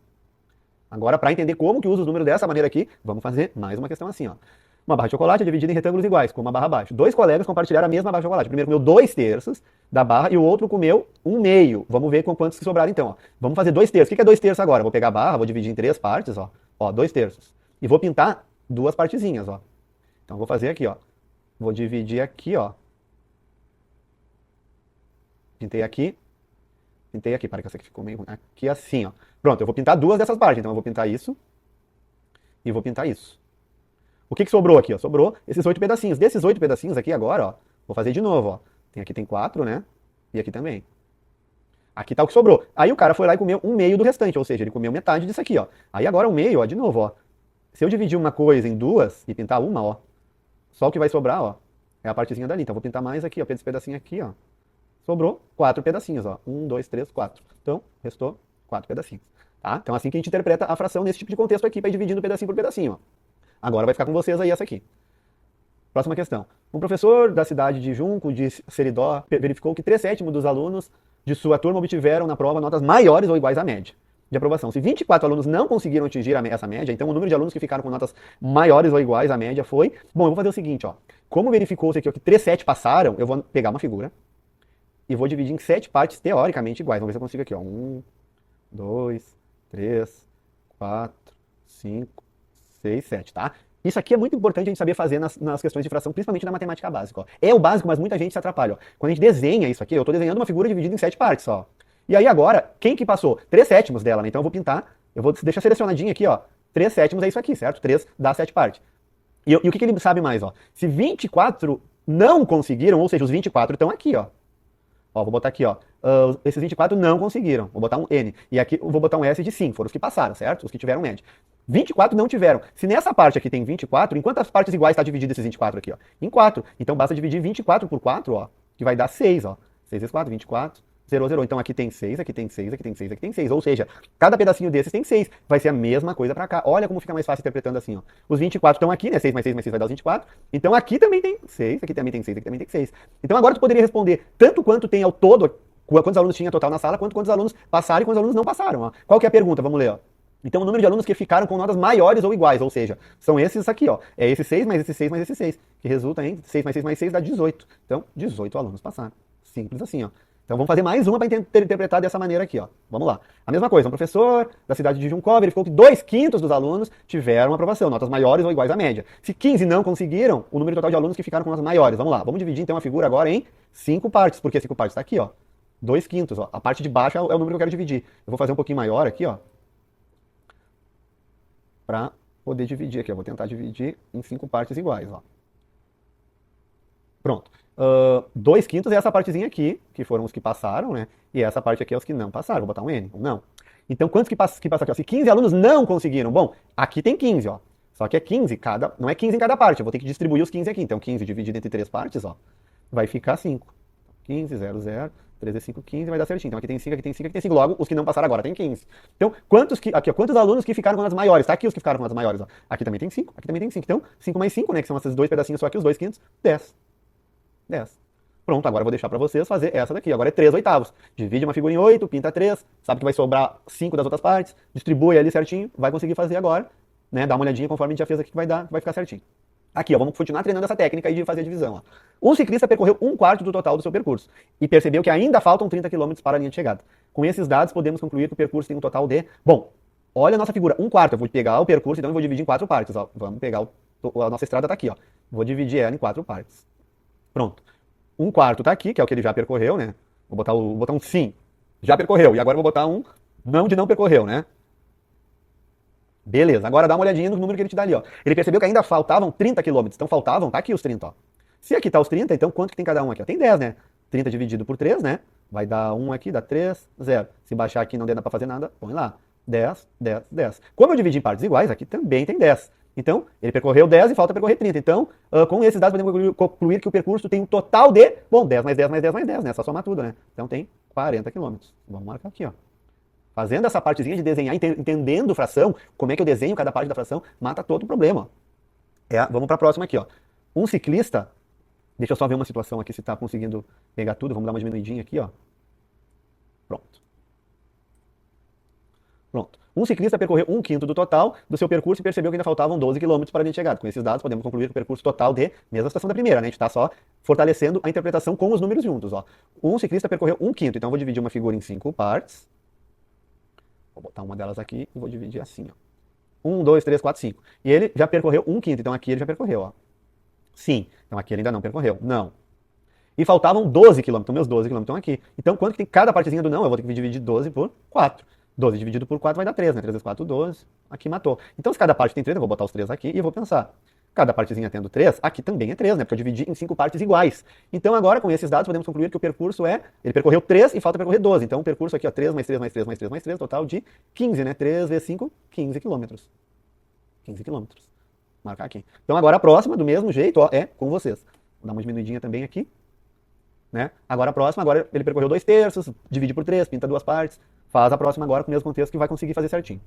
Agora, para entender como que usa os números dessa maneira aqui, vamos fazer mais uma questão assim, ó. Uma barra de chocolate é dividida em retângulos iguais, com uma barra abaixo. 2 colegas compartilharam a mesma barra de chocolate. O primeiro comeu 2/3 da barra e o outro comeu 1/2. Vamos ver com quantos que sobraram então, ó. Vamos fazer 2/3. O que é 2/3 agora? Vou pegar a barra, vou dividir em 3 partes, ó. Ó, 2/3. E vou pintar 2 partezinhas, ó. Então, vou fazer aqui, ó. Vou dividir aqui, ó. Pintei aqui, para que essa aqui ficou meio ruim. Aqui assim, ó. Pronto, eu vou pintar 2 dessas partes. Então eu vou pintar isso e vou pintar isso. O que sobrou aqui, ó? Sobrou esses 8 pedacinhos. Desses 8 pedacinhos aqui agora, ó, vou fazer de novo, ó. Aqui tem 4, né? E aqui também. Aqui tá o que sobrou. Aí o cara foi lá e comeu 1/2 do restante, ou seja, ele comeu metade disso aqui, ó. Aí agora 1/2, ó, de novo, ó. Se eu dividir uma coisa em 2 e pintar uma, ó, só o que vai sobrar, ó, é a partezinha dali. Então eu vou pintar mais aqui, ó, esse pedacinho aqui, ó. Sobrou 4 pedacinhos, ó. 1, 2, 3, 4. Então, restou 4 pedacinhos. Tá? Então, assim que a gente interpreta a fração nesse tipo de contexto aqui, para ir dividindo pedacinho por pedacinho, ó. Agora vai ficar com vocês aí essa aqui. Próxima questão. Um professor da cidade de Junco, de Seridó, verificou que 3/7 dos alunos de sua turma obtiveram na prova notas maiores ou iguais à média de aprovação. Se 24 alunos não conseguiram atingir essa média, então o número de alunos que ficaram com notas maiores ou iguais à média foi... Bom, eu vou fazer o seguinte, ó. Como verificou-se aqui ó, que 3/7 passaram, eu vou pegar uma figura e vou dividir em 7 partes teoricamente iguais. Vamos ver se eu consigo aqui, ó. 1, 2, 3, 4, 5, 6, 7, tá? Isso aqui é muito importante a gente saber fazer nas questões de fração, principalmente na matemática básica, ó. É o básico, mas muita gente se atrapalha, ó. Quando a gente desenha isso aqui, eu tô desenhando uma figura dividida em 7 partes, ó. E aí agora, quem que passou? 3/7 dela, né? Então eu vou pintar, eu vou deixar selecionadinho aqui, ó. 3/7 é isso aqui, certo? 3 dá 7 partes. E o que ele sabe mais, ó? Se 24 não conseguiram, ou seja, os 24 estão aqui, ó. Ó, vou botar aqui, ó. Esses 24 não conseguiram. Vou botar um N. E aqui eu vou botar um S de sim. Foram os que passaram, certo? Os que tiveram média. 24 não tiveram. Se nessa parte aqui tem 24, em quantas partes iguais está dividido esses 24 aqui, ó? Em 4. Então basta dividir 24 por 4, ó. Que vai dar 6, ó. 6 vezes 4, 24. 0, 0. Então aqui tem 6, aqui tem 6, aqui tem 6, aqui tem 6. Ou seja, cada pedacinho desses tem 6. Vai ser a mesma coisa pra cá. Olha como fica mais fácil interpretando assim, ó. Os 24 estão aqui, né? 6 mais 6 mais 6 vai dar os 24. Então aqui também tem 6, aqui também tem 6, aqui também tem 6. Então agora tu poderia responder tanto quanto tem ao todo, quantos alunos tinha total na sala, quanto quantos alunos passaram e quantos alunos não passaram, ó. Qual que é a pergunta? Vamos ler, ó. Então o número de alunos que ficaram com notas maiores ou iguais, ou seja, são esses aqui, ó. É esse 6 mais esse 6 mais esse 6, que resulta em 6 mais 6 mais 6 dá 18. Então, 18 alunos passaram. Simples assim, ó. Então vamos fazer mais uma para interpretar dessa maneira aqui, ó. Vamos lá. A mesma coisa, um professor da cidade de Juncoa verificou que 2/5 dos alunos tiveram aprovação, notas maiores ou iguais à média. Se 15 não conseguiram, o número total de alunos que ficaram com notas maiores. Vamos lá, vamos dividir então a figura agora em 5 partes. Por que 5 partes? Está aqui, ó. 2/5, ó. A parte de baixo é o número que eu quero dividir. Eu vou fazer um pouquinho maior aqui, ó. Para poder dividir aqui, eu vou tentar dividir em 5 partes iguais, ó. Pronto. 2/5 é essa partezinha aqui, que foram os que passaram, né? E essa parte aqui é os que não passaram. Vou botar um N, um não. Então, quantos que passam aqui? Ó? Se 15 alunos não conseguiram, bom, aqui tem 15, ó. Só que é 15 não é 15 em cada parte, eu vou ter que distribuir os 15 aqui. Então, 15 dividido entre 3 partes, ó, vai ficar 5. 15, 0, 0, 3 é 5, 15, vai dar certinho. Então, aqui tem 5, aqui tem 5, aqui tem 5. Logo, os que não passaram agora tem 15. Então, quantos alunos que ficaram com notas maiores? Tá aqui os que ficaram com notas maiores, ó. Aqui também tem 5, aqui também tem 5. Então, 5 mais 5, né, que são esses dois pedacinhos só aqui, os 2/5, 10. 10. Pronto, agora eu vou deixar para vocês fazer essa daqui. Agora é 3/8. Divide uma figura em 8, pinta 3, sabe que vai sobrar 5 das outras partes, distribui ali certinho, vai conseguir fazer agora, né? Dá uma olhadinha conforme a gente já fez aqui que vai ficar certinho. Aqui, ó, vamos continuar treinando essa técnica aí de fazer a divisão, ó. Um ciclista percorreu 1/4 do total do seu percurso e percebeu que ainda faltam 30 km para a linha de chegada. Com esses dados, podemos concluir que o percurso tem um total de... Bom, olha a nossa figura, 1/4. Eu vou pegar o percurso, então eu vou dividir em 4 partes, ó. Vamos pegar a nossa estrada tá aqui, ó. Vou dividir ela em 4 partes. Pronto. 1/4 tá aqui, que é o que ele já percorreu, né? Vou botar um sim, já percorreu. E agora eu vou botar um não de não percorreu, né? Beleza, agora dá uma olhadinha no número que ele te dá ali, ó. Ele percebeu que ainda faltavam 30 km. Então faltavam, tá aqui os 30, ó. Se aqui tá os 30, então quanto que tem cada um aqui? Ó? Tem 10, né? 30 dividido por 3, né? Vai dar 1 aqui, dá 3, 0. Se baixar aqui não der pra fazer nada, põe lá. 10, 10, 10. Como eu dividi em partes iguais, aqui também tem 10. Então, ele percorreu 10 e falta percorrer 30. Então, com esses dados, podemos concluir que o percurso tem um total de... Bom, 10 mais 10 mais 10 mais 10, né? É só somar tudo, né? Então, tem 40 km. Vamos marcar aqui, ó. Fazendo essa partezinha de desenhar, entendendo fração, como é que eu desenho cada parte da fração, mata todo o problema, ó. Vamos para a próxima aqui, ó. Um ciclista... Deixa eu só ver uma situação aqui, se está conseguindo pegar tudo. Vamos dar uma diminuidinha aqui, ó. Pronto. Pronto. Um ciclista percorreu 1/5 do total do seu percurso e percebeu que ainda faltavam 12 km para a linha de chegada. Com esses dados, podemos concluir que o percurso total de... Mesma situação da primeira, né? A gente está só fortalecendo a interpretação com os números juntos, ó. Um ciclista percorreu 1/5. Então, eu vou dividir uma figura em 5 partes. Vou botar uma delas aqui e vou dividir assim, ó. 1, 2, 3, 4, 5. E ele já percorreu 1/5. Então, aqui ele já percorreu, ó. Sim. Então, aqui ele ainda não percorreu. Não. E faltavam 12 km. Então, meus 12 km estão aqui. Então, quanto que tem cada partezinha do não? Eu vou ter que dividir 12 por 4. 12 dividido por 4 vai dar 3, né? 3 vezes 4, 12. Aqui matou. Então, se cada parte tem 3, eu vou botar os 3 aqui e vou pensar. Cada partezinha tendo 3, aqui também é 3, né? Porque eu dividi em 5 partes iguais. Então, agora, com esses dados, podemos concluir que o percurso ele percorreu 3 e falta percorrer 12. Então, o percurso aqui, ó, 3 mais 3 mais 3 mais 3 mais 3, total de 15, né? 3 vezes 5, 15 quilômetros. 15 quilômetros. Marcar aqui. Então, agora a próxima, do mesmo jeito, ó, é com vocês. Vou dar uma diminuidinha também aqui. Né? Agora a próxima, agora ele percorreu 2/3, divide por 3, pinta 2 partes. Faz a próxima agora com o mesmo contexto que vai conseguir fazer certinho.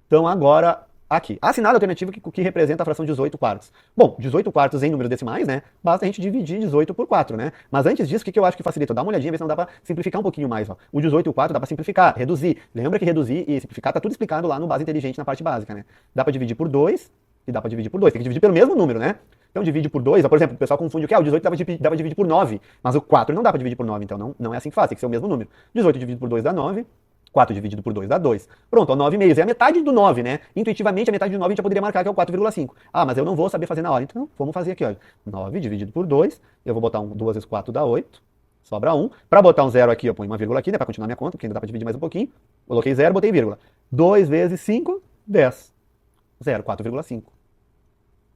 Então agora, aqui. Assinale a alternativa que representa a fração 18/4. Bom, 18/4 em números decimais, né? Basta a gente dividir 18 por 4, né? Mas antes disso, o que eu acho que facilita? Dá uma olhadinha, ver se não dá pra simplificar um pouquinho mais, ó. O 18/4 dá pra simplificar, reduzir. Lembra que reduzir e simplificar tá tudo explicado lá no Base Inteligente, na parte básica, né? Dá pra dividir por 2 e dá pra dividir por 2. Tem que dividir pelo mesmo número, né? Então divide por 2, ó, por exemplo, o pessoal confunde o que? O 18 dá pra dividir por 9, mas o 4 não dá pra dividir por 9, então não é assim que faz, tem que ser o mesmo número. 18 dividido por 2 dá 9, 4 dividido por 2 dá 2. Pronto, ó, 9,5, é a metade do 9, né? Intuitivamente, a metade do 9 a gente já poderia marcar que é o 4,5. Ah, mas eu não vou saber fazer na hora, então vamos fazer aqui, ó. 9 dividido por 2, eu vou botar 2 vezes 4 dá 8, sobra 1. Pra botar um 0 aqui, eu ponho uma vírgula aqui, né, pra continuar minha conta, porque ainda dá pra dividir mais um pouquinho. Coloquei 0, botei vírgula. 2 vezes 5, 10. 0, 4,5.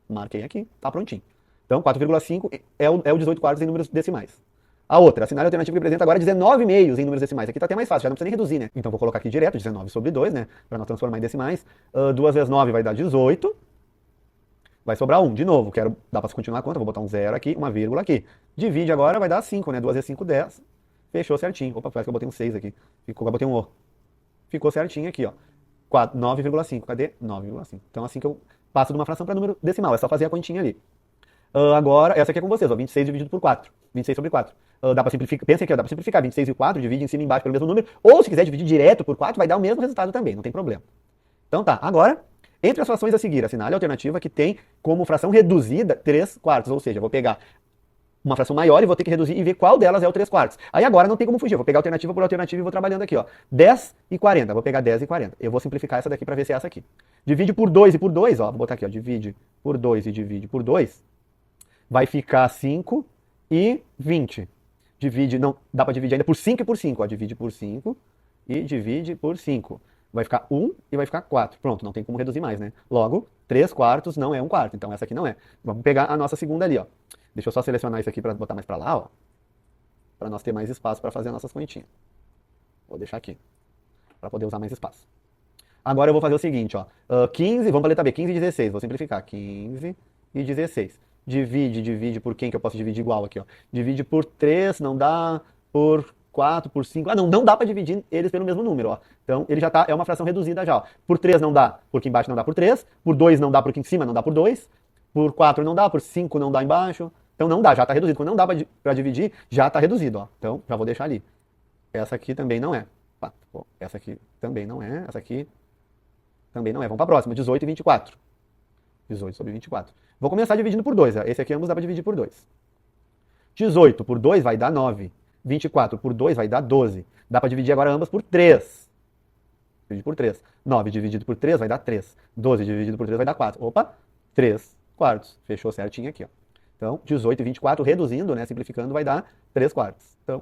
Marquei aqui, tá prontinho. Então, 4,5 é o 18/4 em números decimais. A outra, assinale a alternativa que representa agora 19,5 em números decimais. Aqui tá até mais fácil, já não precisa nem reduzir, né? Então, vou colocar aqui direto, 19 sobre 2, né? Para nós transformar em decimais. 2 vezes 9 vai dar 18. Vai sobrar 1. De novo, dá para continuar a conta, vou botar um 0 aqui, uma vírgula aqui. Divide agora, vai dar 5, né? 2 vezes 5, 10. Fechou certinho. Opa, parece que eu botei um 6 aqui. Eu botei um O. Ficou certinho aqui, ó. 9,5. Cadê? 9,5. Então, assim que eu passo de uma fração para número decimal. É só fazer a continha ali. Agora, essa aqui é com vocês, ó, 26 dividido por 4, 26 sobre 4. Dá pra simplificar, pensa aqui, ó, dá pra simplificar 26 e 4, divide em cima e embaixo pelo mesmo número, ou se quiser dividir direto por 4, vai dar o mesmo resultado também, não tem problema. Então tá, agora, entre as frações a seguir, assinale a alternativa que tem como fração reduzida 3/4, ou seja, eu vou pegar uma fração maior e vou ter que reduzir e ver qual delas é o 3 quartos. Aí agora não tem como fugir, eu vou pegar alternativa por alternativa e vou trabalhando aqui, ó. 10 e 40, vou pegar 10 e 40. Eu vou simplificar essa daqui para ver se é essa aqui. Divide por 2 e por 2, ó, vou botar aqui, ó, divide por 2 e divide por 2, vai ficar 5 e 20. Divide, não, dá para dividir ainda por 5 e por 5, ó, divide por 5 e divide por 5. Vai ficar 1 e vai ficar 4. Pronto, não tem como reduzir mais, né? Logo, 3 quartos não é 1 quarto, então essa aqui não é. Vamos pegar a nossa segunda ali, ó. Deixa eu só selecionar isso aqui para botar mais para lá, ó. Para nós ter mais espaço para fazer as nossas continhas. Vou deixar aqui, para poder usar mais espaço. Agora eu vou fazer o seguinte, ó. 15, vamos para a letra B, 15 e 16. Vou simplificar, 15 e 16. Divide por quem que eu posso dividir igual aqui, ó. Divide por 3, não dá, por 4, por 5. Ah, não dá para dividir eles pelo mesmo número, ó. Então ele já tá, é uma fração reduzida já, ó. Por 3 não dá, porque embaixo não dá por 3. Por 2 não dá, porque em cima não dá por 2. Por 4 não dá, por 5 não dá embaixo. Então não dá, já tá reduzido. Quando não dá para dividir, já tá reduzido, ó. Então já vou deixar ali. Essa aqui também não é. Bom, essa aqui também não é. Essa aqui também não é. Vamos para a próxima, 18 e 24. 18 sobre 24. Vou começar dividindo por 2. Esse aqui ambos dá para dividir por 2. 18 por 2 vai dar 9. 24 por 2 vai dar 12. Dá para dividir agora ambas por 3. Dividir por 3. 9 dividido por 3 vai dar 3. 12 dividido por 3 vai dar 4. Opa, 3 quartos. Fechou certinho aqui, ó. Então, 18 e 24, reduzindo, né, simplificando, vai dar 3 quartos. Então,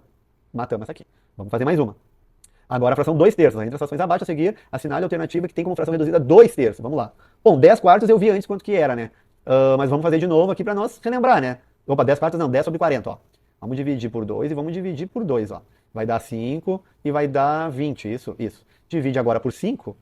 matamos essa aqui. Vamos fazer mais uma. Agora a fração 2 terços. Entre as frações abaixo, a seguir, assinale a alternativa que tem como fração reduzida 2 terços. Vamos lá. Bom, 10 quartos eu vi antes quanto que era, né? Mas vamos fazer de novo aqui para nós relembrar, né? Opa, 10 quartos não, 10 sobre 40, ó. Vamos dividir por 2 e vamos dividir por 2, ó. Vai dar 5 e vai dar 20, isso. Divide agora por 5.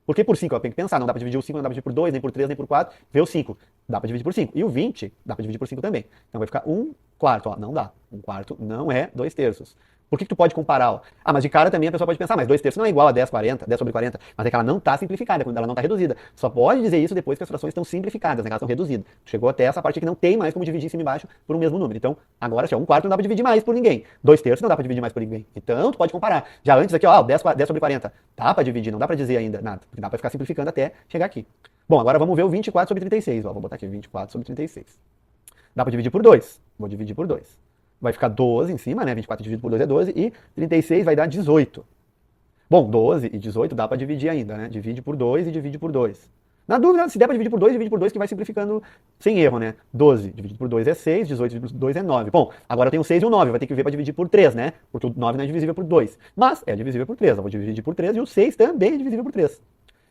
Por que por 5? Eu tenho que pensar, não dá para dividir o 5, não dá para dividir por 2, nem por 3, nem por 4. Vê o 5. Dá para dividir por 5. E o 20, dá para dividir por 5 também. Então vai ficar 1 quarto, ó. Não dá. 1 quarto não é 2 terços. Por que tu pode comparar? Ó? Ah, mas de cara também a pessoa pode pensar, mas 2 terços não é igual a 10, 40, 10 sobre 40. Mas é que ela não está simplificada, quando ela não está reduzida. Só pode dizer isso depois que as frações estão simplificadas, né? Elas estão reduzidas. Chegou até essa parte que não tem mais como dividir em cima e embaixo por um mesmo número. Então, agora, se é 1 quarto, não dá para dividir mais por ninguém. 2 terços não dá para dividir mais por ninguém. Então, tu pode comparar. Já antes aqui, ó, 10 sobre 40. Dá para dividir, não dá para dizer ainda nada. Porque dá para ficar simplificando até chegar aqui. Bom, agora vamos ver o 24 sobre 36. Ó, vou botar aqui 24 sobre 36. Dá para dividir por 2. Vou dividir por 2. Vai ficar 12 em cima, né? 24 dividido por 2 é 12 e 36 vai dar 18. Bom, 12 e 18 dá para dividir ainda, né? Divide por 2 e divide por 2. Na dúvida, se der para dividir por 2, divide por 2 que vai simplificando sem erro, né? 12 dividido por 2 é 6, 18 dividido por 2 é 9. Bom, agora eu tenho 6 e o 9, vai ter que ver para dividir por 3, né? Porque o 9 não é divisível por 2, mas é divisível por 3. Eu vou dividir por 3 e o 6 também é divisível por 3.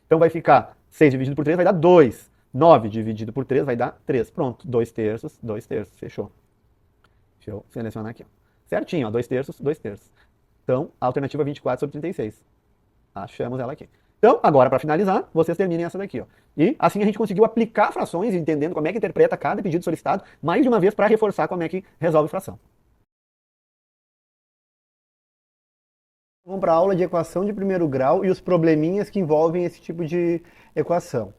Então vai ficar 6 dividido por 3 vai dar 2. 9 dividido por 3 vai dar 3. Pronto, 2 terços, fechou. Deixa eu selecionar aqui, ó. Certinho, ó, 2 terços, 2 terços. Então, a alternativa 24 sobre 36. Achamos ela aqui. Então, agora para finalizar, vocês terminem essa daqui, ó. E assim a gente conseguiu aplicar frações, entendendo como é que interpreta cada pedido solicitado, mais de uma vez para reforçar como é que resolve fração. Vamos para a aula de equação de primeiro grau e os probleminhas que envolvem esse tipo de equação.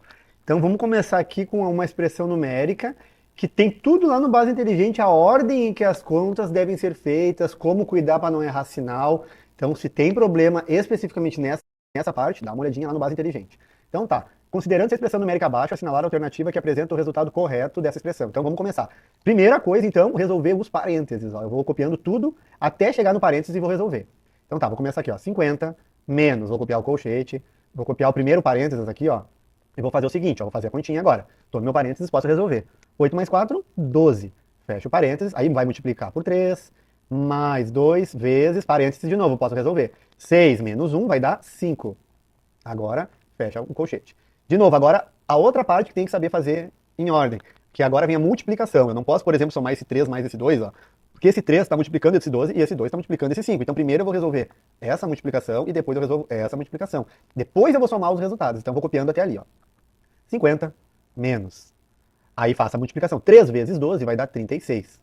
Então vamos começar aqui com uma expressão numérica que tem tudo lá no Base Inteligente, a ordem em que as contas devem ser feitas, como cuidar para não errar sinal. Então se tem problema especificamente nessa parte, dá uma olhadinha lá no Base Inteligente. Então tá, considerando essa expressão numérica abaixo, assinalar a alternativa que apresenta o resultado correto dessa expressão. Então vamos começar. Primeira coisa então, resolver os parênteses. Ó. Eu vou copiando tudo até chegar no parênteses e vou resolver. Então tá, vou começar aqui, ó, 50 menos, vou copiar o colchete, vou copiar o primeiro parênteses aqui, ó, e vou fazer o seguinte, ó, vou fazer a continha agora. Tô no meu parênteses, posso resolver. 8 mais 4, 12. Fecho o parênteses, aí vai multiplicar por 3, mais 2 vezes, parênteses de novo, posso resolver. 6 menos 1 vai dar 5. Agora, fecha o colchete. De novo, agora, a outra parte que tem que saber fazer em ordem, que agora vem a multiplicação. Eu não posso, por exemplo, somar esse 3 mais esse 2, ó, porque esse 3 está multiplicando esse 12 e esse 2 está multiplicando esse 5. Então primeiro eu vou resolver essa multiplicação e depois eu resolvo essa multiplicação. Depois eu vou somar os resultados. Então eu vou copiando até ali, ó. 50 menos. Aí faço a multiplicação. 3 vezes 12 vai dar 36.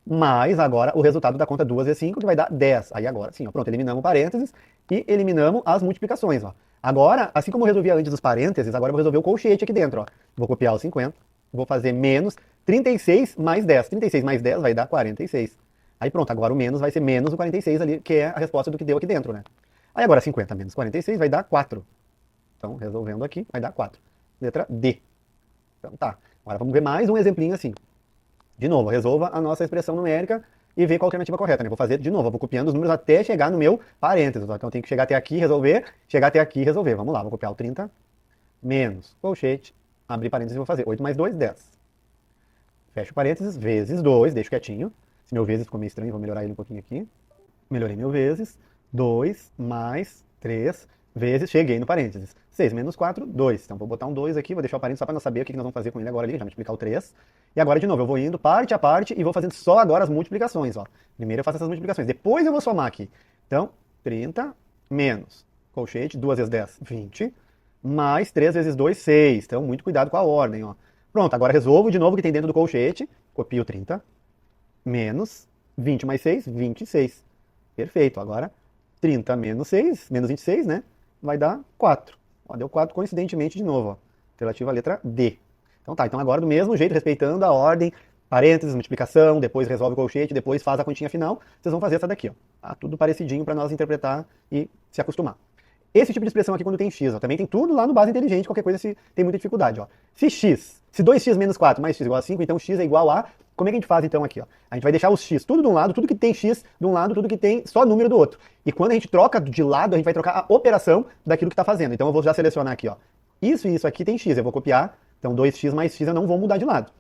Mais agora o resultado da conta 2 vezes 5, que vai dar 10. Aí agora sim, ó, pronto, eliminamos parênteses e eliminamos as multiplicações. Ó. Agora, assim como eu resolvia antes os parênteses, agora eu vou resolver o colchete aqui dentro. Ó. Vou copiar o 50, vou fazer menos 36 mais 10. 36 mais 10 vai dar 46. Aí pronto, agora o menos vai ser menos o 46 ali, que é a resposta do que deu aqui dentro, né? Aí agora 50 menos 46 vai dar 4. Então, resolvendo aqui, vai dar 4. Letra D. Então tá. Agora vamos ver mais um exemplinho assim. De novo, resolva a nossa expressão numérica e ver qual a alternativa correta, né? Vou fazer de novo, eu vou copiando os números até chegar no meu parênteses. Então eu tenho que chegar até aqui, resolver, chegar até aqui e resolver. Vamos lá, vou copiar o 30 menos colchete, abrir parênteses e vou fazer 8 mais 2, 10. Fecho parênteses, vezes 2, deixo quietinho. Se meu vezes ficou meio estranho, vou melhorar ele um pouquinho aqui. Melhorei meu vezes. 2 mais 3 vezes, cheguei no parênteses. 6 menos 4, 2. Então vou botar um 2 aqui, vou deixar o parênteses só para nós saber o que nós vamos fazer com ele agora ali, já multiplicar o 3. E agora de novo, eu vou indo parte a parte e vou fazendo só agora as multiplicações, ó. Primeiro eu faço essas multiplicações, depois eu vou somar aqui. Então, 30 menos colchete, 2 vezes 10, 20, mais 3 vezes 2, 6. Então, muito cuidado com a ordem, ó. Pronto, agora resolvo de novo o que tem dentro do colchete, copio 30 menos 20 mais 6, 26. Perfeito, agora 30 menos 6, menos 26, né? Vai dar 4. Ó, deu 4 coincidentemente de novo, ó. Relativa à letra D. Então tá, então agora do mesmo jeito, respeitando a ordem, parênteses, multiplicação, depois resolve o colchete, depois faz a continha final, vocês vão fazer essa daqui, ó. Tá tudo parecidinho para nós interpretar e se acostumar. Esse tipo de expressão aqui quando tem x, ó, também tem tudo lá no base inteligente, qualquer coisa se tem muita dificuldade, ó. Se 2x menos 4 mais x igual a 5, então x é igual a... Como é que a gente faz então aqui, ó? A gente vai deixar os x tudo de um lado, tudo que tem x de um lado, tudo que tem só número do outro. E quando a gente troca de lado, a gente vai trocar a operação daquilo que está fazendo. Então eu vou já selecionar aqui, ó. Isso e isso aqui tem x, eu vou copiar. Então 2x mais x eu não vou mudar de lado.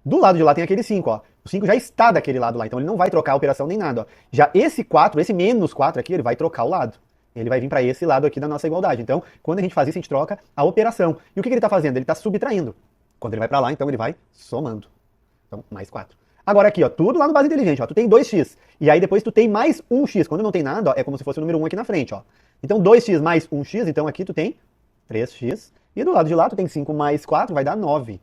Do lado de lá tem aquele 5, ó. O 5 já está daquele lado lá, então ele não vai trocar a operação nem nada, ó. Já esse 4, esse menos 4 aqui, ele vai trocar o lado. Ele vai vir para esse lado aqui da nossa igualdade. Então, quando a gente faz isso, a gente troca a operação. E o que ele está fazendo? Ele está subtraindo. Quando ele vai para lá, então ele vai somando. Então, mais 4. Agora aqui, ó, tudo lá no base inteligente, ó, tu tem 2x. E aí depois tu tem mais 1x. Quando não tem nada, ó, é como se fosse o número 1 aqui na frente, ó. Então 2x mais 1x, então aqui tu tem 3x. E do lado de lá tu tem 5 mais 4, vai dar 9.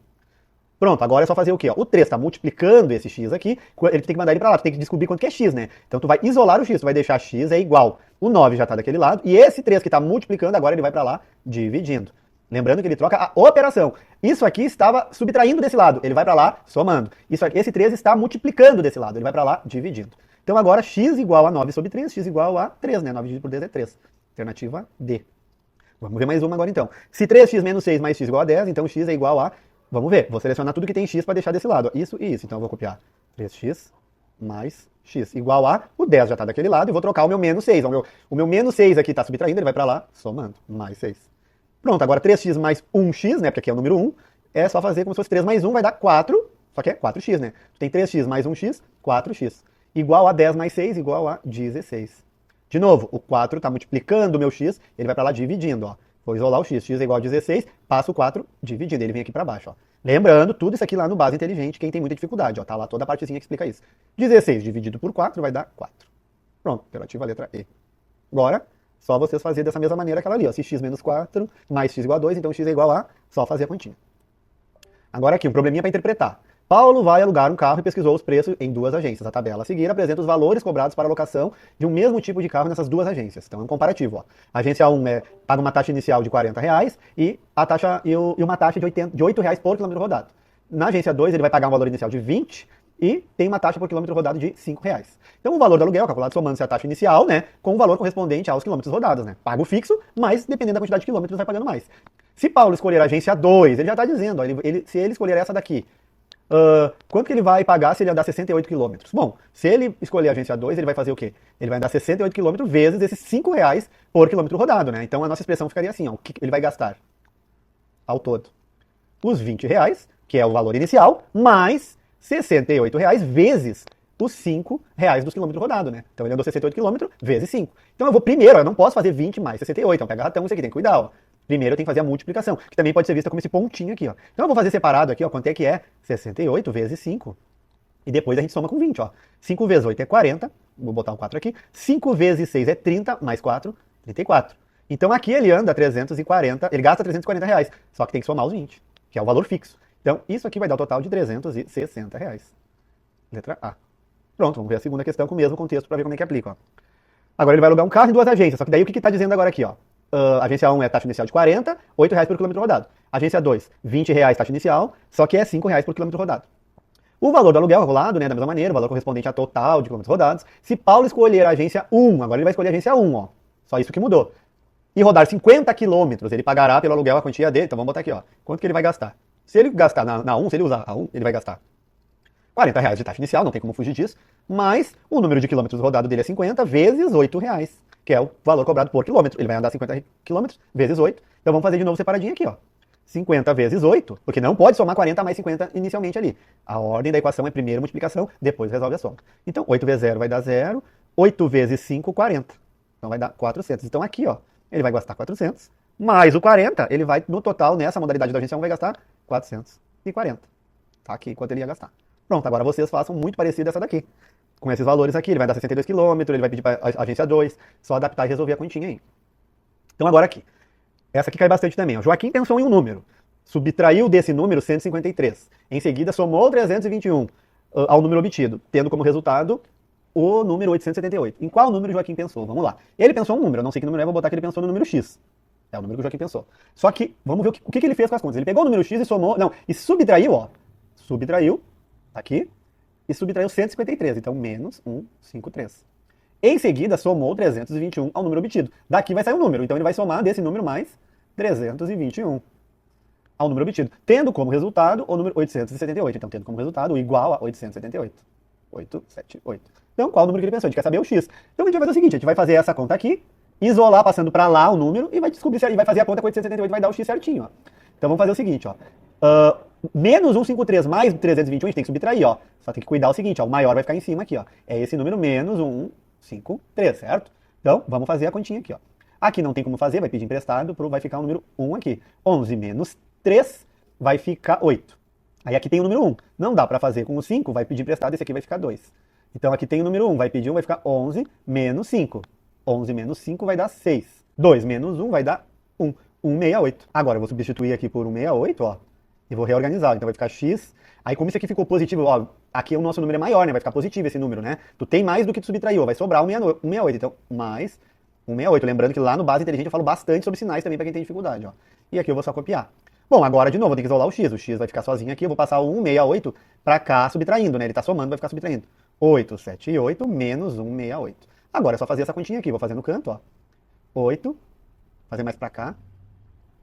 Pronto, agora é só fazer o quê? Ó? O 3 está multiplicando esse x aqui, ele tem que mandar ele para lá, tu tem que descobrir quanto que é x, né? Então tu vai isolar o x, tu vai deixar x é igual. O 9 já está daquele lado, e esse 3 que está multiplicando, agora ele vai para lá dividindo. Lembrando que ele troca a operação. Isso aqui estava subtraindo desse lado, ele vai para lá somando. Esse 3 está multiplicando desse lado, ele vai para lá dividindo. Então agora x igual a 9 sobre 3, x igual a 3, né? 9 dividido por 10 é 3. Alternativa D. Vamos ver mais uma agora então. Se 3x menos 6 mais x igual a 10, então x é igual a... Vamos ver, vou selecionar tudo que tem x para deixar desse lado. Isso e isso, então eu vou copiar 3x mais x igual a... O 10 já está daquele lado e vou trocar o meu menos 6. O meu menos 6 aqui está subtraindo, ele vai para lá somando, mais 6. Pronto, agora 3x mais 1x, né, porque aqui é o número 1, é só fazer como se fosse 3 mais 1, vai dar 4, só que é 4x, né? Tu tem 3x mais 1x, 4x. Igual a 10 mais 6, igual a 16. De novo, o 4 está multiplicando o meu x, ele vai para lá dividindo, ó. Vou isolar o x, x é igual a 16, passo o 4 dividindo, ele vem aqui para baixo, ó. Lembrando, tudo isso aqui lá no base inteligente, quem tem muita dificuldade, ó, tá lá toda a partezinha que explica isso. 16 dividido por 4 vai dar 4. Pronto, alternativa a letra E. Agora, só vocês fazerem dessa mesma maneira aquela ali, ó. Se x menos 4 mais x igual a 2, então x é igual a... Só fazer a continha. Agora aqui, um probleminha para interpretar. Paulo vai alugar um carro e pesquisou os preços em duas agências. A tabela a seguir apresenta os valores cobrados para a locação de um mesmo tipo de carro nessas duas agências. Então é um comparativo, ó. A agência 1 paga uma taxa inicial de R$40 e uma taxa de R$8 por quilômetro rodado. Na agência 2 ele vai pagar um valor inicial de 20 e tem uma taxa por quilômetro rodado de R$5. Então o valor do aluguel é calculado somando-se a taxa inicial, né, com o valor correspondente aos quilômetros rodados, né. Paga o fixo, mas dependendo da quantidade de quilômetros vai pagando mais. Se Paulo escolher a agência 2, ele já está dizendo, ó, se ele escolher essa daqui, quanto que ele vai pagar se ele andar 68 km? Bom, se ele escolher a agência 2, ele vai fazer o quê? Ele vai andar 68 km vezes esses R$5 por quilômetro rodado, né? Então a nossa expressão ficaria assim, ó, o que ele vai gastar ao todo? Os R$20, que é o valor inicial, mais R$68 vezes os R$5 dos quilômetros rodados, né? Então ele andou 68 km vezes 5. Então eu vou primeiro, eu não posso fazer 20 mais 68, então pega ratão, isso aqui tem que cuidar, ó. Primeiro eu tenho que fazer a multiplicação, que também pode ser vista como esse pontinho aqui, ó. Então eu vou fazer separado aqui, ó, quanto é que é 68 vezes 5. E depois a gente soma com 20, ó. 5 vezes 8 é 40, vou botar um 4 aqui. 5 vezes 6 é 30, mais 4, 34. Então aqui ele anda 340, ele gasta R$340, só que tem que somar os 20, que é o valor fixo. Então isso aqui vai dar o total de R$360. Letra A. Pronto, vamos ver a segunda questão com o mesmo contexto para ver como é que aplica, ó. Agora ele vai alugar um carro em duas agências, só que daí o que está dizendo agora aqui, ó? Agência 1 é taxa inicial de 40, R$8 por quilômetro rodado. Agência 2, R$20 taxa inicial, só que é R$5 por quilômetro rodado. O valor do aluguel calculado, né, da mesma maneira, o valor correspondente a total de quilômetros rodados. Se Paulo escolher a agência 1, agora ele vai escolher a agência 1, ó. Só isso que mudou. E rodar 50 quilômetros, ele pagará pelo aluguel a quantia dele. Então vamos botar aqui, ó. Quanto que ele vai gastar? Se ele gastar na 1, se ele usar a 1, ele vai gastar R$40 de taxa inicial, não tem como fugir disso, mas o número de quilômetros rodado dele é 50 vezes R$8, que é o valor cobrado por quilômetro. Ele vai andar 50 quilômetros vezes 8. Então vamos fazer de novo separadinho aqui, ó. 50 vezes 8, porque não pode somar 40 mais 50 inicialmente ali. A ordem da equação é primeiro multiplicação, depois resolve a soma. Então 8 vezes 0 vai dar 0, 8 vezes 5, 40. Então vai dar 400. Então aqui, ó, ele vai gastar 400, mais o 40, ele vai, no total, nessa modalidade da urgência 1, vai gastar 440. Tá aqui quanto ele ia gastar. Pronto, agora vocês façam muito parecido essa daqui. Com esses valores aqui, ele vai dar 62 km, ele vai pedir para a agência 2, só adaptar e resolver a continha aí. Então agora aqui. Essa aqui cai bastante também. O Joaquim pensou em um número. Subtraiu desse número 153. Em seguida, somou 321 ao número obtido, tendo como resultado o número 878. Em qual número o Joaquim pensou? Vamos lá. Ele pensou um número. Eu não sei que número é, vou botar que ele pensou no número X. É o número que o Joaquim pensou. Só que, vamos ver o que ele fez com as contas. Ele pegou o número X e somou... Não, e subtraiu, ó. Subtraiu, tá aqui. E subtraiu 153. Então, menos 153. Em seguida, somou 321 ao número obtido. Daqui vai sair um número. Então, ele vai somar desse número mais 321 ao número obtido. Tendo como resultado o número 878. Então, tendo como resultado o igual a 878. 878. Então, qual o número que ele pensou? A gente quer saber o X. Então, a gente vai fazer o seguinte. A gente vai fazer essa conta aqui, isolar passando para lá o número e vai descobrir, e vai fazer a conta com 878 vai dar o X certinho, ó. Então, vamos fazer o seguinte, ó. Menos 153 mais 321, a gente tem que subtrair, ó. Só tem que cuidar o seguinte, ó. O maior vai ficar em cima aqui, ó. É esse número menos 153, certo? Então, vamos fazer a continha aqui, ó. Aqui não tem como fazer, vai pedir emprestado, vai ficar o número 1 aqui. 11 menos 3 vai ficar 8. Aí aqui tem o número 1. Não dá para fazer com o 5, vai pedir emprestado, esse aqui vai ficar 2. Então aqui tem o número 1, vai pedir 1, vai ficar 11 menos 5. 11 menos 5 vai dar 6. 2 menos 1 vai dar 1. 168. Agora eu vou substituir aqui por 168, ó. E vou reorganizar. Então vai ficar x. Aí como isso aqui ficou positivo, ó, aqui o nosso número é maior, né? Vai ficar positivo esse número, né? Tu tem mais do que tu subtraiu, vai sobrar 168. Então, mais 168. Lembrando que lá no Base Inteligente eu falo bastante sobre sinais também para quem tem dificuldade, ó. E aqui eu vou só copiar. Bom, agora de novo eu tenho que isolar o x. O x vai ficar sozinho aqui, eu vou passar o 168 para cá subtraindo, né? Ele tá somando, vai ficar subtraindo. 878 menos 168. Agora é só fazer essa continha aqui, vou fazer no canto, ó. 8, fazer mais para cá.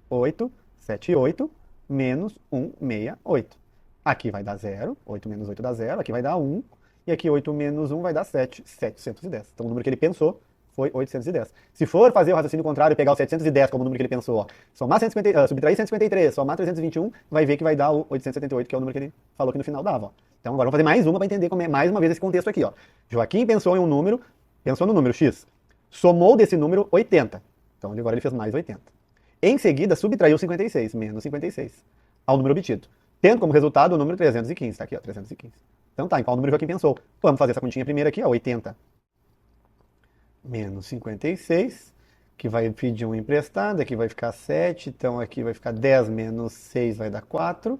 878 menos 168. Aqui vai dar 0, 8 menos 8 dá 0, aqui vai dar 1, e aqui 8 menos 1 vai dar 7, 710. Então o número que ele pensou foi 810. Se for fazer o raciocínio contrário e pegar o 710 como o número que ele pensou, ó, somar 150, subtrair 153, somar 321, vai ver que vai dar o 878, que é o número que ele falou que no final dava, ó. Então agora vamos fazer mais uma para entender como é, mais uma vez esse contexto aqui, ó. Joaquim pensou em um número, pensou no número x, somou desse número 80. Então agora ele fez mais 80. Em seguida, subtraiu 56, menos 56, ao número obtido. Tendo como resultado o número 315. Tá aqui, ó, 315. Então tá, em qual número Joaquim pensou? Vamos fazer essa continha primeiro aqui, ó, 80 menos 56, que vai pedir um emprestado, aqui vai ficar 7, então aqui vai ficar 10 menos 6 vai dar 4,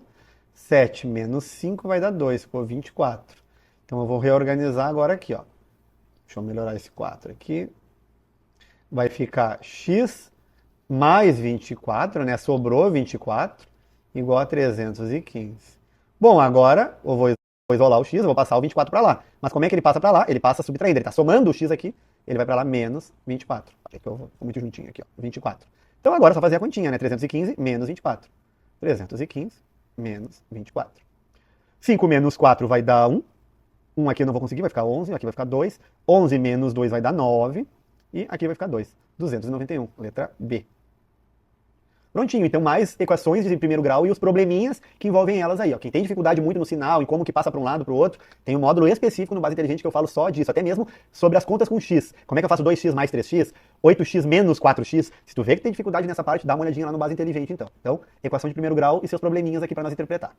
7 menos 5 vai dar 2, ficou 24. Então eu vou reorganizar agora aqui, ó. Deixa eu melhorar esse 4 aqui. Vai ficar x mais 24, né? Sobrou 24, igual a 315. Bom, agora eu vou isolar o x, eu vou passar o 24 para lá. Mas como é que ele passa para lá? Ele passa subtraindo, ele está somando o x aqui, ele vai para lá menos 24. Olha que eu vou muito juntinho aqui, ó, 24. Então agora é só fazer a continha, né? 315 menos 24. 315 menos 24. 5 menos 4 vai dar 1. 1 aqui eu não vou conseguir, vai ficar 11, aqui vai ficar 2. 11 menos 2 vai dar 9. E aqui vai ficar 2. 291, letra B. Prontinho, então mais equações de primeiro grau e os probleminhas que envolvem elas aí, ó. Quem tem dificuldade muito no sinal, em como que passa para um lado, para o outro, tem um módulo específico no Base Inteligente que eu falo só disso, até mesmo sobre as contas com x. Como é que eu faço 2x mais 3x, 8x menos 4x? Se tu vê que tem dificuldade nessa parte, dá uma olhadinha lá no Base Inteligente, então. Então, equação de primeiro grau e seus probleminhas aqui para nós interpretar.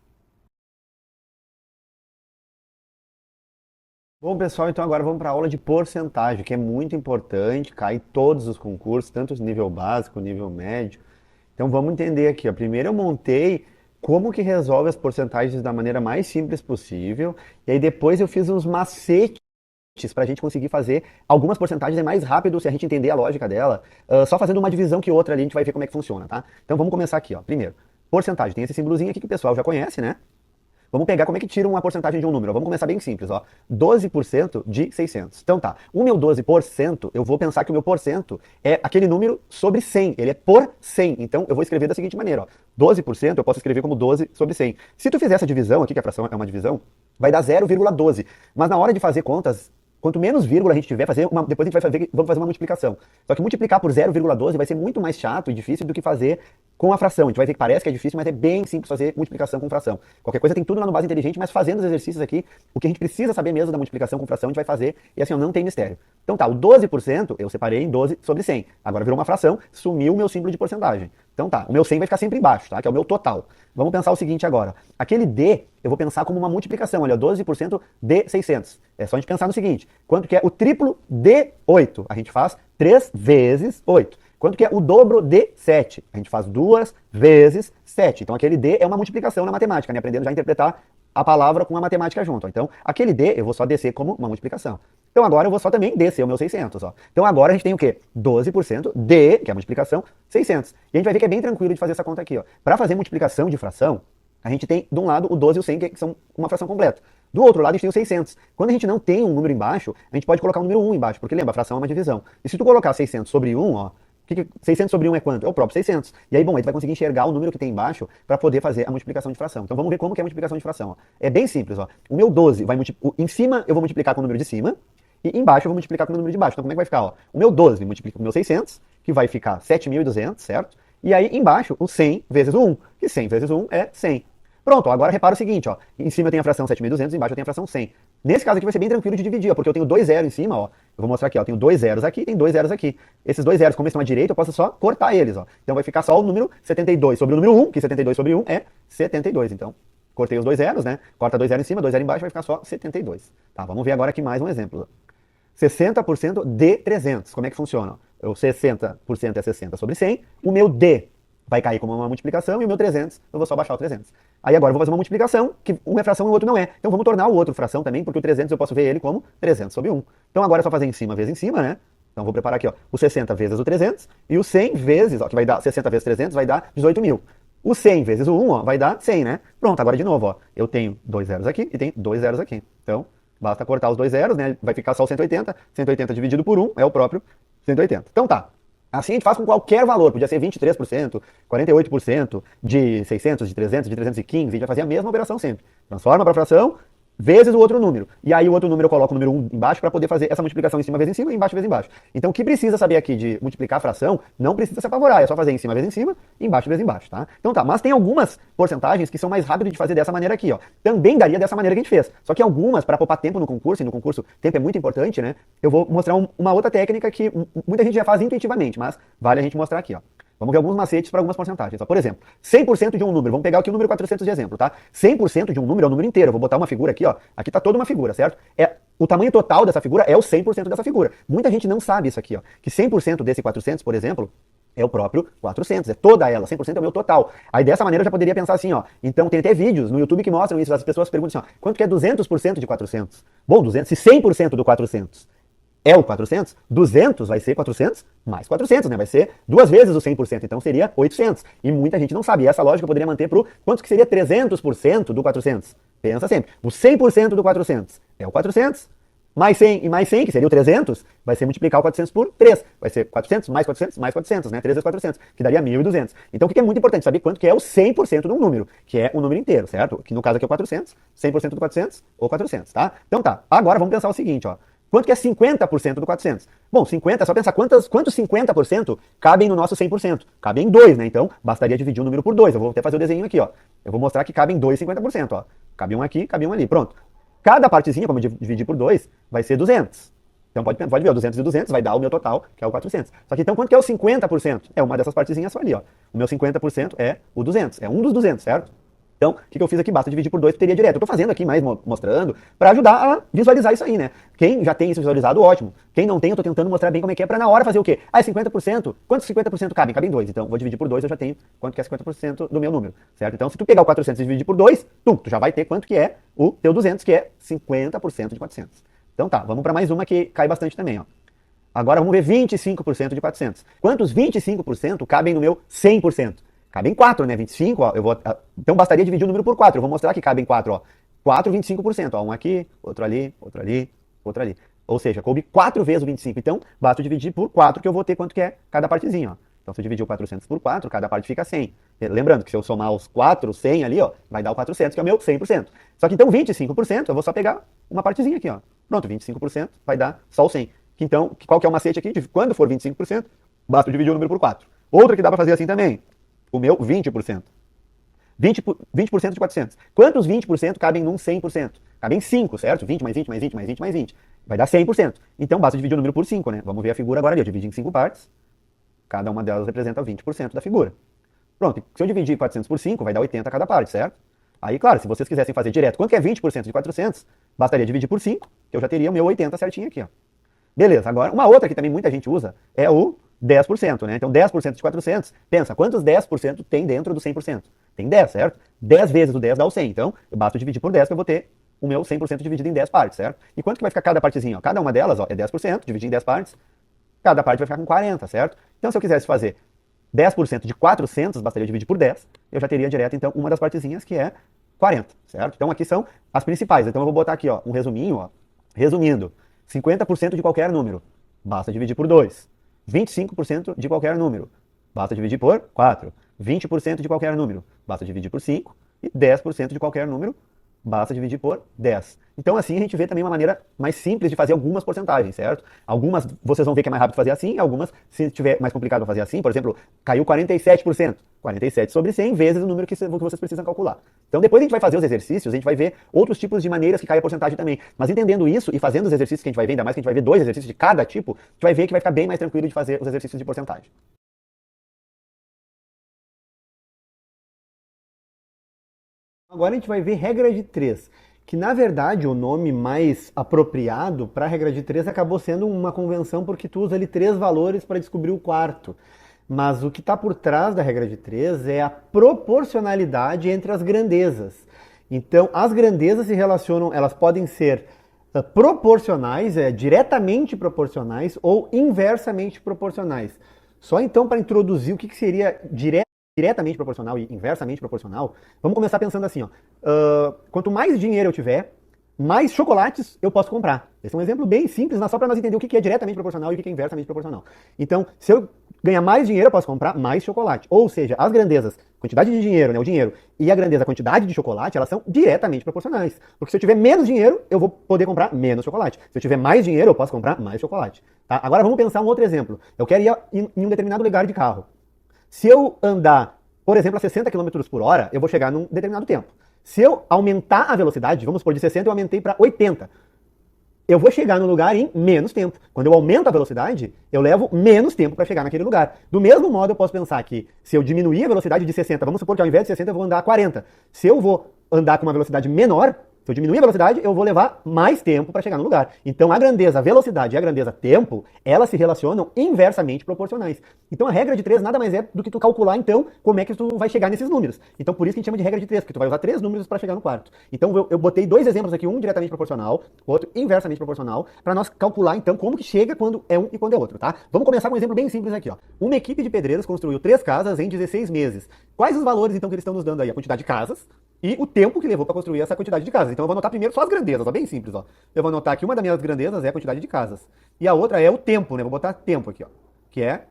Bom, pessoal, então agora vamos para a aula de porcentagem, que é muito importante, cai em todos os concursos, tanto nível básico, nível médio. Então vamos entender aqui, ó. Primeiro eu montei como que resolve as porcentagens da maneira mais simples possível, e aí depois eu fiz uns macetes para a gente conseguir fazer algumas porcentagens mais rápido se a gente entender a lógica dela, só fazendo uma divisão que outra ali a gente vai ver como é que funciona, tá? Então vamos começar aqui, ó. Primeiro, porcentagem, tem esse símbolozinho aqui que o pessoal já conhece, né? Vamos pegar como é que tira uma porcentagem de um número. Vamos começar bem simples, ó. 12% de 600. Então tá, o meu 12%, eu vou pensar que o meu porcento é aquele número sobre 100. Ele é por 100. Então eu vou escrever da seguinte maneira, ó. 12% eu posso escrever como 12 sobre 100. Se tu fizer essa divisão aqui, que a fração é uma divisão, vai dar 0,12. Mas na hora de fazer contas, quanto menos vírgula a gente tiver, depois a gente vamos fazer uma multiplicação. Só que multiplicar por 0,12 vai ser muito mais chato e difícil do que fazer com a fração. A gente vai ver que parece que é difícil, mas é bem simples fazer multiplicação com fração. Qualquer coisa tem tudo lá no Base Inteligente, mas fazendo os exercícios aqui, o que a gente precisa saber mesmo da multiplicação com fração, a gente vai fazer, e assim, não tem mistério. Então tá, o 12% eu separei em 12 sobre 100. Agora virou uma fração, sumiu o meu símbolo de porcentagem. Então tá, o meu 100 vai ficar sempre embaixo, tá? Que é o meu total. Vamos pensar o seguinte agora. Aquele D, eu vou pensar como uma multiplicação, olha, 12% de 600. É só a gente pensar no seguinte, quanto que é o triplo de 8? A gente faz 3 vezes 8. Quanto que é o dobro de 7? A gente faz 2 vezes 7. Então aquele D é uma multiplicação na matemática, né? Aprendendo já a interpretar a palavra com a matemática junto. Então aquele D eu vou só descer como uma multiplicação. Então agora eu vou só também descer o meu 600. Ó. Então agora a gente tem o quê? 12% de, que é a multiplicação, 600. E a gente vai ver que é bem tranquilo de fazer essa conta aqui. Para fazer multiplicação de fração, a gente tem de um lado o 12 e o 100, que são uma fração completa. Do outro lado a gente tem o 600. Quando a gente não tem um número embaixo, a gente pode colocar o número 1 embaixo, porque lembra, a fração é uma divisão. E se tu colocar 600 sobre 1, ó, 600 sobre 1 é quanto? É o próprio 600. E aí, bom, aí tu vai conseguir enxergar o número que tem embaixo para poder fazer a multiplicação de fração. Então vamos ver como que é a multiplicação de fração. Ó. É bem simples. Ó. O meu 12 vai em cima eu vou multiplicar com o número de cima e embaixo eu vou multiplicar com o número de baixo. Então como é que vai ficar? Ó? O meu 12 multiplica com o meu 600, que vai ficar 7.200, certo? E aí embaixo o 100 vezes o 1, que 100 vezes o 1 é 100. Pronto, agora repara o seguinte, ó, em cima eu tenho a fração 7.200, embaixo eu tenho a fração 100. Nesse caso aqui vai ser bem tranquilo de dividir, ó, porque eu tenho 2 zeros em cima, ó. Eu vou mostrar aqui, ó, eu tenho 2 zeros aqui, tem 2 zeros aqui. Esses 2 zeros, como eles estão à direita, eu posso só cortar eles, ó. Então vai ficar só o número 72 sobre o número 1, que 72 sobre 1 é 72. Então, cortei os 2 zeros, né? Corta 2 zeros em cima, 2 zeros embaixo, vai ficar só 72. Tá, vamos ver agora aqui mais um exemplo. 60% de 300, como é que funciona? O 60% é 60 sobre 100, o meu D vai cair como uma multiplicação e o meu 300, eu vou só baixar o 300. Aí agora eu vou fazer uma multiplicação, que um é fração e o outro não é. Então vamos tornar o outro fração também, porque o 300 eu posso ver ele como 300 sobre 1. Então agora é só fazer em cima vezes em cima, né? Então vou preparar aqui, ó, o 60 vezes o 300 e o 100 vezes, ó, que vai dar 60 vezes 300, vai dar 18.000. O 100 vezes o 1, ó, vai dar 100, né? Pronto, agora de novo, ó, eu tenho 2 zeros aqui e tenho 2 zeros aqui. Então basta cortar os 2 zeros, né? Vai ficar só o 180. 180 dividido por 1 é o próprio 180. Então tá. Assim a gente faz com qualquer valor, podia ser 23%, 48% de 600, de 300, de 315, a gente vai fazer a mesma operação sempre. Transforma para fração, vezes o outro número. E aí o outro número eu coloco o número 1 embaixo para poder fazer essa multiplicação em cima vezes em cima e embaixo vezes embaixo. Então o que precisa saber aqui de multiplicar a fração, não precisa se apavorar, é só fazer em cima vezes em cima e embaixo vezes embaixo, tá? Então tá, mas tem algumas porcentagens que são mais rápidas de fazer dessa maneira aqui, ó. Também daria dessa maneira que a gente fez. Só que algumas, para poupar tempo no concurso, e no concurso tempo é muito importante, né? Eu vou mostrar uma outra técnica que muita gente já faz intuitivamente, mas vale a gente mostrar aqui, ó. Vamos ver alguns macetes para algumas porcentagens. Por exemplo, 100% de um número. Vamos pegar aqui o número 400 de exemplo, tá? 100% de um número é o número inteiro. Eu vou botar uma figura aqui, ó. Aqui tá toda uma figura, certo? O tamanho total dessa figura é o 100% dessa figura. Muita gente não sabe isso aqui, ó. Que 100% desse 400, por exemplo, é o próprio 400, é toda ela, 100% é o meu total. Aí dessa maneira eu já poderia pensar assim, ó, então tem até vídeos no YouTube que mostram isso, as pessoas perguntam assim, ó, quanto que é 200% de 400? Bom, 200, se 100% do 400 é o 400, 200 vai ser 400 mais 400, né? Vai ser 2 vezes o 100%, então seria 800. E muita gente não sabe. E essa lógica eu poderia manter para o quanto que seria 300% do 400. Pensa sempre. O 100% do 400 é o 400, mais 100 e mais 100, que seria o 300, vai ser multiplicar o 400 por 3. Vai ser 400 mais 400 mais 400, né? 3 vezes 400, que daria 1.200. Então o que é muito importante? Saber quanto que é o 100% de um número, que é o número inteiro, certo? Que no caso aqui é o 400, 100% do 400 ou 400, tá? Então tá. Agora vamos pensar o seguinte, ó. Quanto que é 50% do 400? Bom, 50 é só pensar quantos 50% cabem no nosso 100%. Cabem em 2, né? Então, bastaria dividir o número por 2. Eu vou até fazer o desenho aqui, ó. Eu vou mostrar que cabem 2 50%, ó. Cabe um aqui, cabe um ali. Pronto. Cada partezinha, como eu dividir por 2, vai ser 200. Então, pode ver, o 200 e 200 vai dar o meu total, que é o 400. Só que então, quanto que é o 50%? É uma dessas partezinhas só ali, ó. O meu 50% é o 200. É um dos 200, certo? Então, o que eu fiz aqui? Basta dividir por 2 que teria direto. Eu estou fazendo aqui mais mostrando para ajudar a visualizar isso aí, né? Quem já tem isso visualizado, ótimo. Quem não tem, eu estou tentando mostrar bem como é que é para na hora fazer o quê? Ah, é 50%? Quantos 50% cabem? Cabem 2. Então, vou dividir por 2, eu já tenho quanto que é 50% do meu número, certo? Então, se tu pegar o 400 e dividir por 2, tu já vai ter quanto que é o teu 200, que é 50% de 400. Então tá, vamos para mais uma que cai bastante também, ó. Agora vamos ver 25% de 400. Quantos 25% cabem no meu 100%? Cabem 4, né? 25, ó. Então bastaria dividir o número por 4. Eu vou mostrar que cabem 4, ó. 4, 25%. Ó. Um aqui, outro ali, outro ali, outro ali. Ou seja, coube 4 vezes o 25. Então, basta dividir por 4 que eu vou ter quanto que é cada partezinha, ó. Então, se eu dividir o 400 por 4, cada parte fica 100. Lembrando que se eu somar os 4, 100 ali, ó, vai dar o 400, que é o meu 100%. Só que então 25%, eu vou só pegar uma partezinha aqui, ó. Pronto, 25% vai dar só o 100. Então, qual que é o macete aqui? Quando for 25%, basta dividir o número por 4. Outra que dá para fazer assim também, o meu 20%. 20% de 400. Quantos 20% cabem num 100%? Cabem 5, certo? 20 mais 20 mais 20 mais 20 mais 20. Vai dar 100%. Então basta dividir o número por 5, né? Vamos ver a figura agora ali. Eu dividi em 5 partes. Cada uma delas representa 20% da figura. Pronto. Se eu dividir 400 por 5, vai dar 80 cada parte, certo? Aí, claro, se vocês quisessem fazer direto, quanto que é 20% de 400? Bastaria dividir por 5, que eu já teria o meu 80 certinho aqui, ó. Beleza. Agora, uma outra que também muita gente usa é o 10%, né? Então 10% de 400, pensa, quantos 10% tem dentro do 100%? Tem 10, certo? 10 vezes o 10 dá o 100, então eu basta dividir por 10 que eu vou ter o meu 100% dividido em 10 partes, certo? E quanto que vai ficar cada partezinha? Ó? Cada uma delas, ó, é 10%, dividir em 10 partes, cada parte vai ficar com 40, certo? Então se eu quisesse fazer 10% de 400, bastaria dividir por 10, eu já teria direto, então, uma das partezinhas que é 40, certo? Então aqui são as principais, então eu vou botar aqui, ó, um resuminho, ó. Resumindo, 50% de qualquer número, basta dividir por 2. 25% de qualquer número, basta dividir por 4. 20% de qualquer número, basta dividir por 5. E 10% de qualquer número, basta dividir por 10. Então assim a gente vê também uma maneira mais simples de fazer algumas porcentagens, certo? Algumas vocês vão ver que é mais rápido fazer assim, algumas, se tiver mais complicado fazer assim, por exemplo, caiu 47%. 47 sobre 100 vezes o número que vocês precisam calcular. Então depois a gente vai fazer os exercícios, a gente vai ver outros tipos de maneiras que cai a porcentagem também. Mas entendendo isso e fazendo os exercícios que a gente vai ver, ainda mais que a gente vai ver 2 exercícios de cada tipo, a gente vai ver que vai ficar bem mais tranquilo de fazer os exercícios de porcentagem. Agora a gente vai ver regra de 3, que na verdade o nome mais apropriado para a regra de 3 acabou sendo uma convenção porque tu usa ali 3 valores para descobrir o quarto. Mas o que está por trás da regra de 3 é a proporcionalidade entre as grandezas. Então, as grandezas se relacionam, elas podem ser proporcionais, diretamente proporcionais ou inversamente proporcionais. Só então para introduzir o que seria diretamente proporcional e inversamente proporcional, vamos começar pensando assim, ó. Quanto mais dinheiro eu tiver, mais chocolates eu posso comprar. Esse é um exemplo bem simples, mas só para nós entender o que é diretamente proporcional e o que é inversamente proporcional. Então, se eu ganhar mais dinheiro, eu posso comprar mais chocolate. Ou seja, as grandezas, quantidade de dinheiro, né, o dinheiro, e a grandeza, a quantidade de chocolate, elas são diretamente proporcionais. Porque se eu tiver menos dinheiro, eu vou poder comprar menos chocolate. Se eu tiver mais dinheiro, eu posso comprar mais chocolate. Tá? Agora vamos pensar um outro exemplo. Eu quero ir em um determinado lugar de carro. Se eu andar, por exemplo, a 60 km por hora, eu vou chegar num determinado tempo. Se eu aumentar a velocidade, vamos supor, de 60 eu aumentei para 80, eu vou chegar no lugar em menos tempo. Quando eu aumento a velocidade, eu levo menos tempo para chegar naquele lugar. Do mesmo modo, eu posso pensar que se eu diminuir a velocidade de 60, vamos supor que ao invés de 60 eu vou andar a 40. Se eu vou andar com uma velocidade menor, se eu diminuir a velocidade, eu vou levar mais tempo para chegar no lugar. Então a grandeza velocidade e a grandeza tempo, elas se relacionam inversamente proporcionais. Então a regra de 3 nada mais é do que tu calcular, então, como é que tu vai chegar nesses números. Então por isso que a gente chama de regra de 3, porque tu vai usar 3 números para chegar no quarto. Então eu botei 2 exemplos aqui, um diretamente proporcional, outro inversamente proporcional, para nós calcular então como que chega quando é um e quando é outro, tá? Vamos começar com um exemplo bem simples aqui, ó. Uma equipe de pedreiros construiu 3 casas em 16 meses. Quais os valores então que eles estão nos dando aí? A quantidade de casas e o tempo que levou para construir essa quantidade de casas. Então eu vou anotar primeiro só as grandezas, ó, bem simples, ó. Eu vou anotar que uma das minhas grandezas é a quantidade de casas. E a outra é o tempo, né? Vou botar tempo aqui, ó. Que é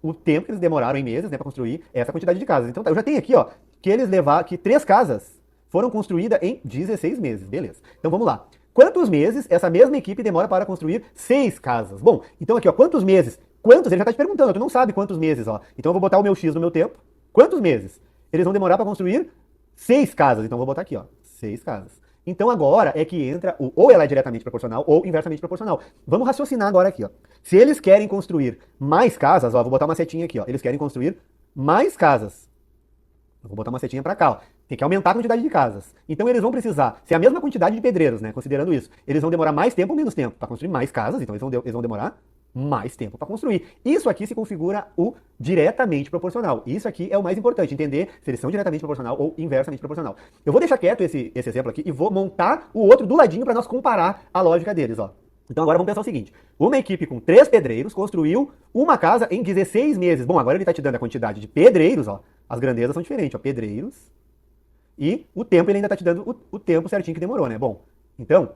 o tempo que eles demoraram em meses, né, para construir essa quantidade de casas. Então tá, eu já tenho aqui, ó, que 3 casas foram construídas em 16 meses. Beleza. Então vamos lá. Quantos meses essa mesma equipe demora para construir 6 casas? Bom, então aqui, ó, quantos meses? Quantos? Ele já tá te perguntando, tu não sabe quantos meses, ó. Então eu vou botar o meu X no meu tempo. Quantos meses? Eles vão demorar para construir 6 casas. Então eu vou botar aqui, ó, 6 casas. Então agora é que entra ou ela é diretamente proporcional ou inversamente proporcional. Vamos raciocinar agora aqui, ó. Se eles querem construir mais casas, ó, vou botar uma setinha aqui, ó. Eles querem construir mais casas. Eu vou botar uma setinha para cá, ó. Tem que aumentar a quantidade de casas. Então eles vão precisar, se é a mesma quantidade de pedreiros, né, considerando isso, eles vão demorar mais tempo ou menos tempo para construir mais casas, então eles vão demorar mais tempo para construir. Isso aqui se configura o diretamente proporcional. Isso aqui é o mais importante, entender se eles são diretamente proporcional ou inversamente proporcional. Eu vou deixar quieto esse exemplo aqui e vou montar o outro do ladinho para nós comparar a lógica deles, ó. Então agora vamos pensar o seguinte, uma equipe com 3 pedreiros construiu uma casa em 16 meses. Bom, agora ele está te dando a quantidade de pedreiros, ó. As grandezas são diferentes, ó, pedreiros. E o tempo ele ainda está te dando o tempo certinho que demorou, né? Bom, então,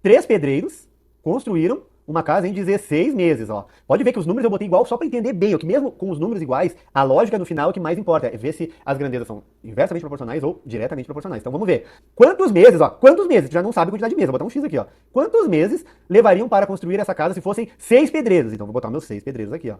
3 pedreiros construíram uma casa em 16 meses, ó. Pode ver que os números eu botei igual só para entender bem, ó, que mesmo com os números iguais, a lógica no final é o que mais importa, é ver se as grandezas são inversamente proporcionais ou diretamente proporcionais. Então vamos ver. Quantos meses, ó, quantos meses, tu já não sabe a quantidade de meses, vou botar um X aqui, ó. Quantos meses levariam para construir essa casa se fossem 6 pedreiros? Então vou botar meus 6 pedreiros aqui, ó.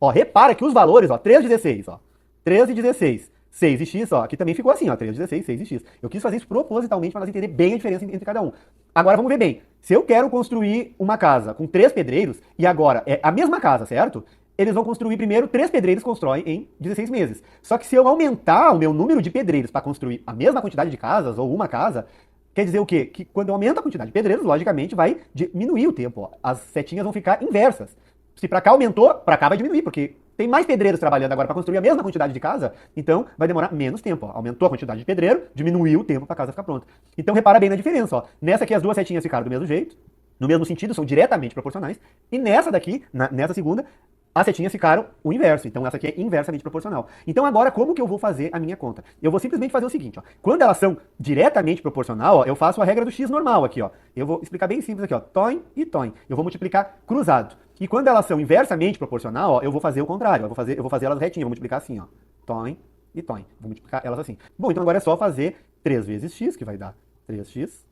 Ó, repara que os valores, ó, 3 e 16, ó. 3 e 16. 6 e x, ó, aqui também ficou assim, ó, 3, 16, 6 e x. Eu quis fazer isso propositalmente para nós entender bem a diferença entre cada um. Agora vamos ver bem. Se eu quero construir uma casa com 3 pedreiros, e agora é a mesma casa, certo? Eles vão construir primeiro, 3 pedreiros constroem em 16 meses. Só que se eu aumentar o meu número de pedreiros para construir a mesma quantidade de casas, ou uma casa, quer dizer o quê? Que quando eu aumento a quantidade de pedreiros, logicamente vai diminuir o tempo, ó. As setinhas vão ficar inversas. Se para cá aumentou, para cá vai diminuir, porque tem mais pedreiros trabalhando agora para construir a mesma quantidade de casa, então vai demorar menos tempo. Ó. Aumentou a quantidade de pedreiro, diminuiu o tempo para a casa ficar pronta. Então repara bem na diferença. Ó. Nessa aqui as duas setinhas ficaram do mesmo jeito, no mesmo sentido, são diretamente proporcionais. E nessa daqui, nessa segunda, as setinhas ficaram o inverso. Então essa aqui é inversamente proporcional. Então agora como que eu vou fazer a minha conta? Eu vou simplesmente fazer o seguinte, ó. Quando elas são diretamente proporcional, ó, eu faço a regra do x normal aqui, ó. Eu vou explicar bem simples aqui, ó. Toin e toin. Eu vou multiplicar cruzado. E quando elas são inversamente proporcional, ó, eu vou fazer o contrário. Eu vou fazer elas retinhas, vou multiplicar assim, ó. Toin e toin. Vou multiplicar elas assim. Bom, então agora é só fazer 3 vezes x, que vai dar 3x,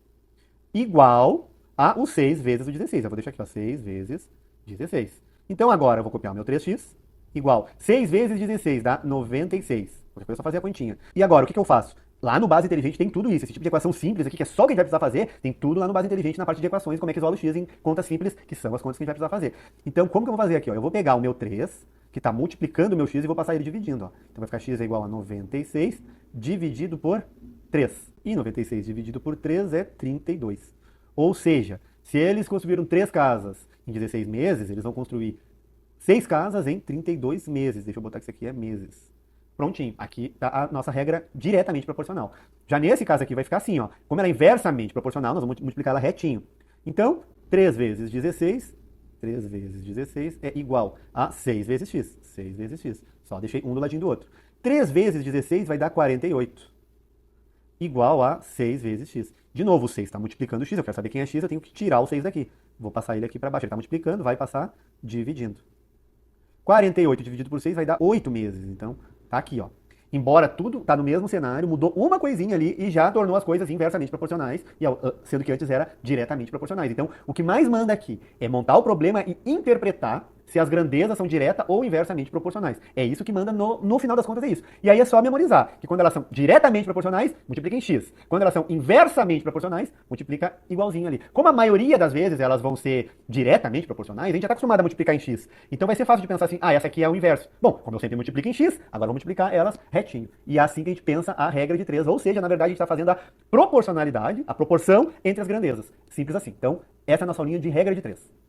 igual a o 6 vezes o 16. Eu vou deixar aqui, ó, 6 vezes 16. Então agora eu vou copiar o meu 3x, igual 6 vezes 16 dá 96. Depois é só fazer a continha. E agora, o que eu faço? Lá no Base Inteligente tem tudo isso. Esse tipo de equação simples aqui, que é só o que a gente vai precisar fazer, tem tudo lá no Base Inteligente na parte de equações, como é que isola o x em contas simples, que são as contas que a gente vai precisar fazer. Então, como que eu vou fazer aqui? Ó? Eu vou pegar o meu 3, que está multiplicando o meu x, e vou passar ele dividindo. Ó. Então vai ficar x é igual a 96 dividido por 3. E 96 dividido por 3 é 32. Ou seja, se eles construíram 3 casas em 16 meses, eles vão construir 6 casas em 32 meses. Deixa eu botar que isso aqui é meses. Prontinho. Aqui está a nossa regra diretamente proporcional. Já nesse caso aqui vai ficar assim, ó. Como ela é inversamente proporcional, nós vamos multiplicar ela retinho. Então, 3 vezes 16, 3 vezes 16 é igual a 6 vezes x. 6 vezes x. Só deixei um do ladinho do outro. 3 vezes 16 vai dar 48. Igual a 6 vezes x. De novo, o 6 está multiplicando o x. Eu quero saber quem é x, eu tenho que tirar o 6 daqui. Vou passar ele aqui para baixo. Ele está multiplicando, vai passar dividindo. 48 dividido por 6 vai dar 8 meses. Então, tá aqui, ó. Embora tudo tá no mesmo cenário, mudou uma coisinha ali e já tornou as coisas inversamente proporcionais, sendo que antes era diretamente proporcionais. Então, o que mais manda aqui é montar o problema e interpretar se as grandezas são direta ou inversamente proporcionais. É isso que manda no final das contas, é isso. E aí é só memorizar, que quando elas são diretamente proporcionais, multiplica em x. Quando elas são inversamente proporcionais, multiplica igualzinho ali. Como a maioria das vezes elas vão ser diretamente proporcionais, a gente já está acostumado a multiplicar em x. Então vai ser fácil de pensar assim, essa aqui é o inverso. Bom, como eu sempre multiplico em x, agora vou multiplicar elas retinho. E é assim que a gente pensa a regra de 3, ou seja, na verdade a gente está fazendo a proporcionalidade, a proporção entre as grandezas. Simples assim. Então, essa é a nossa aulinha de regra de 3.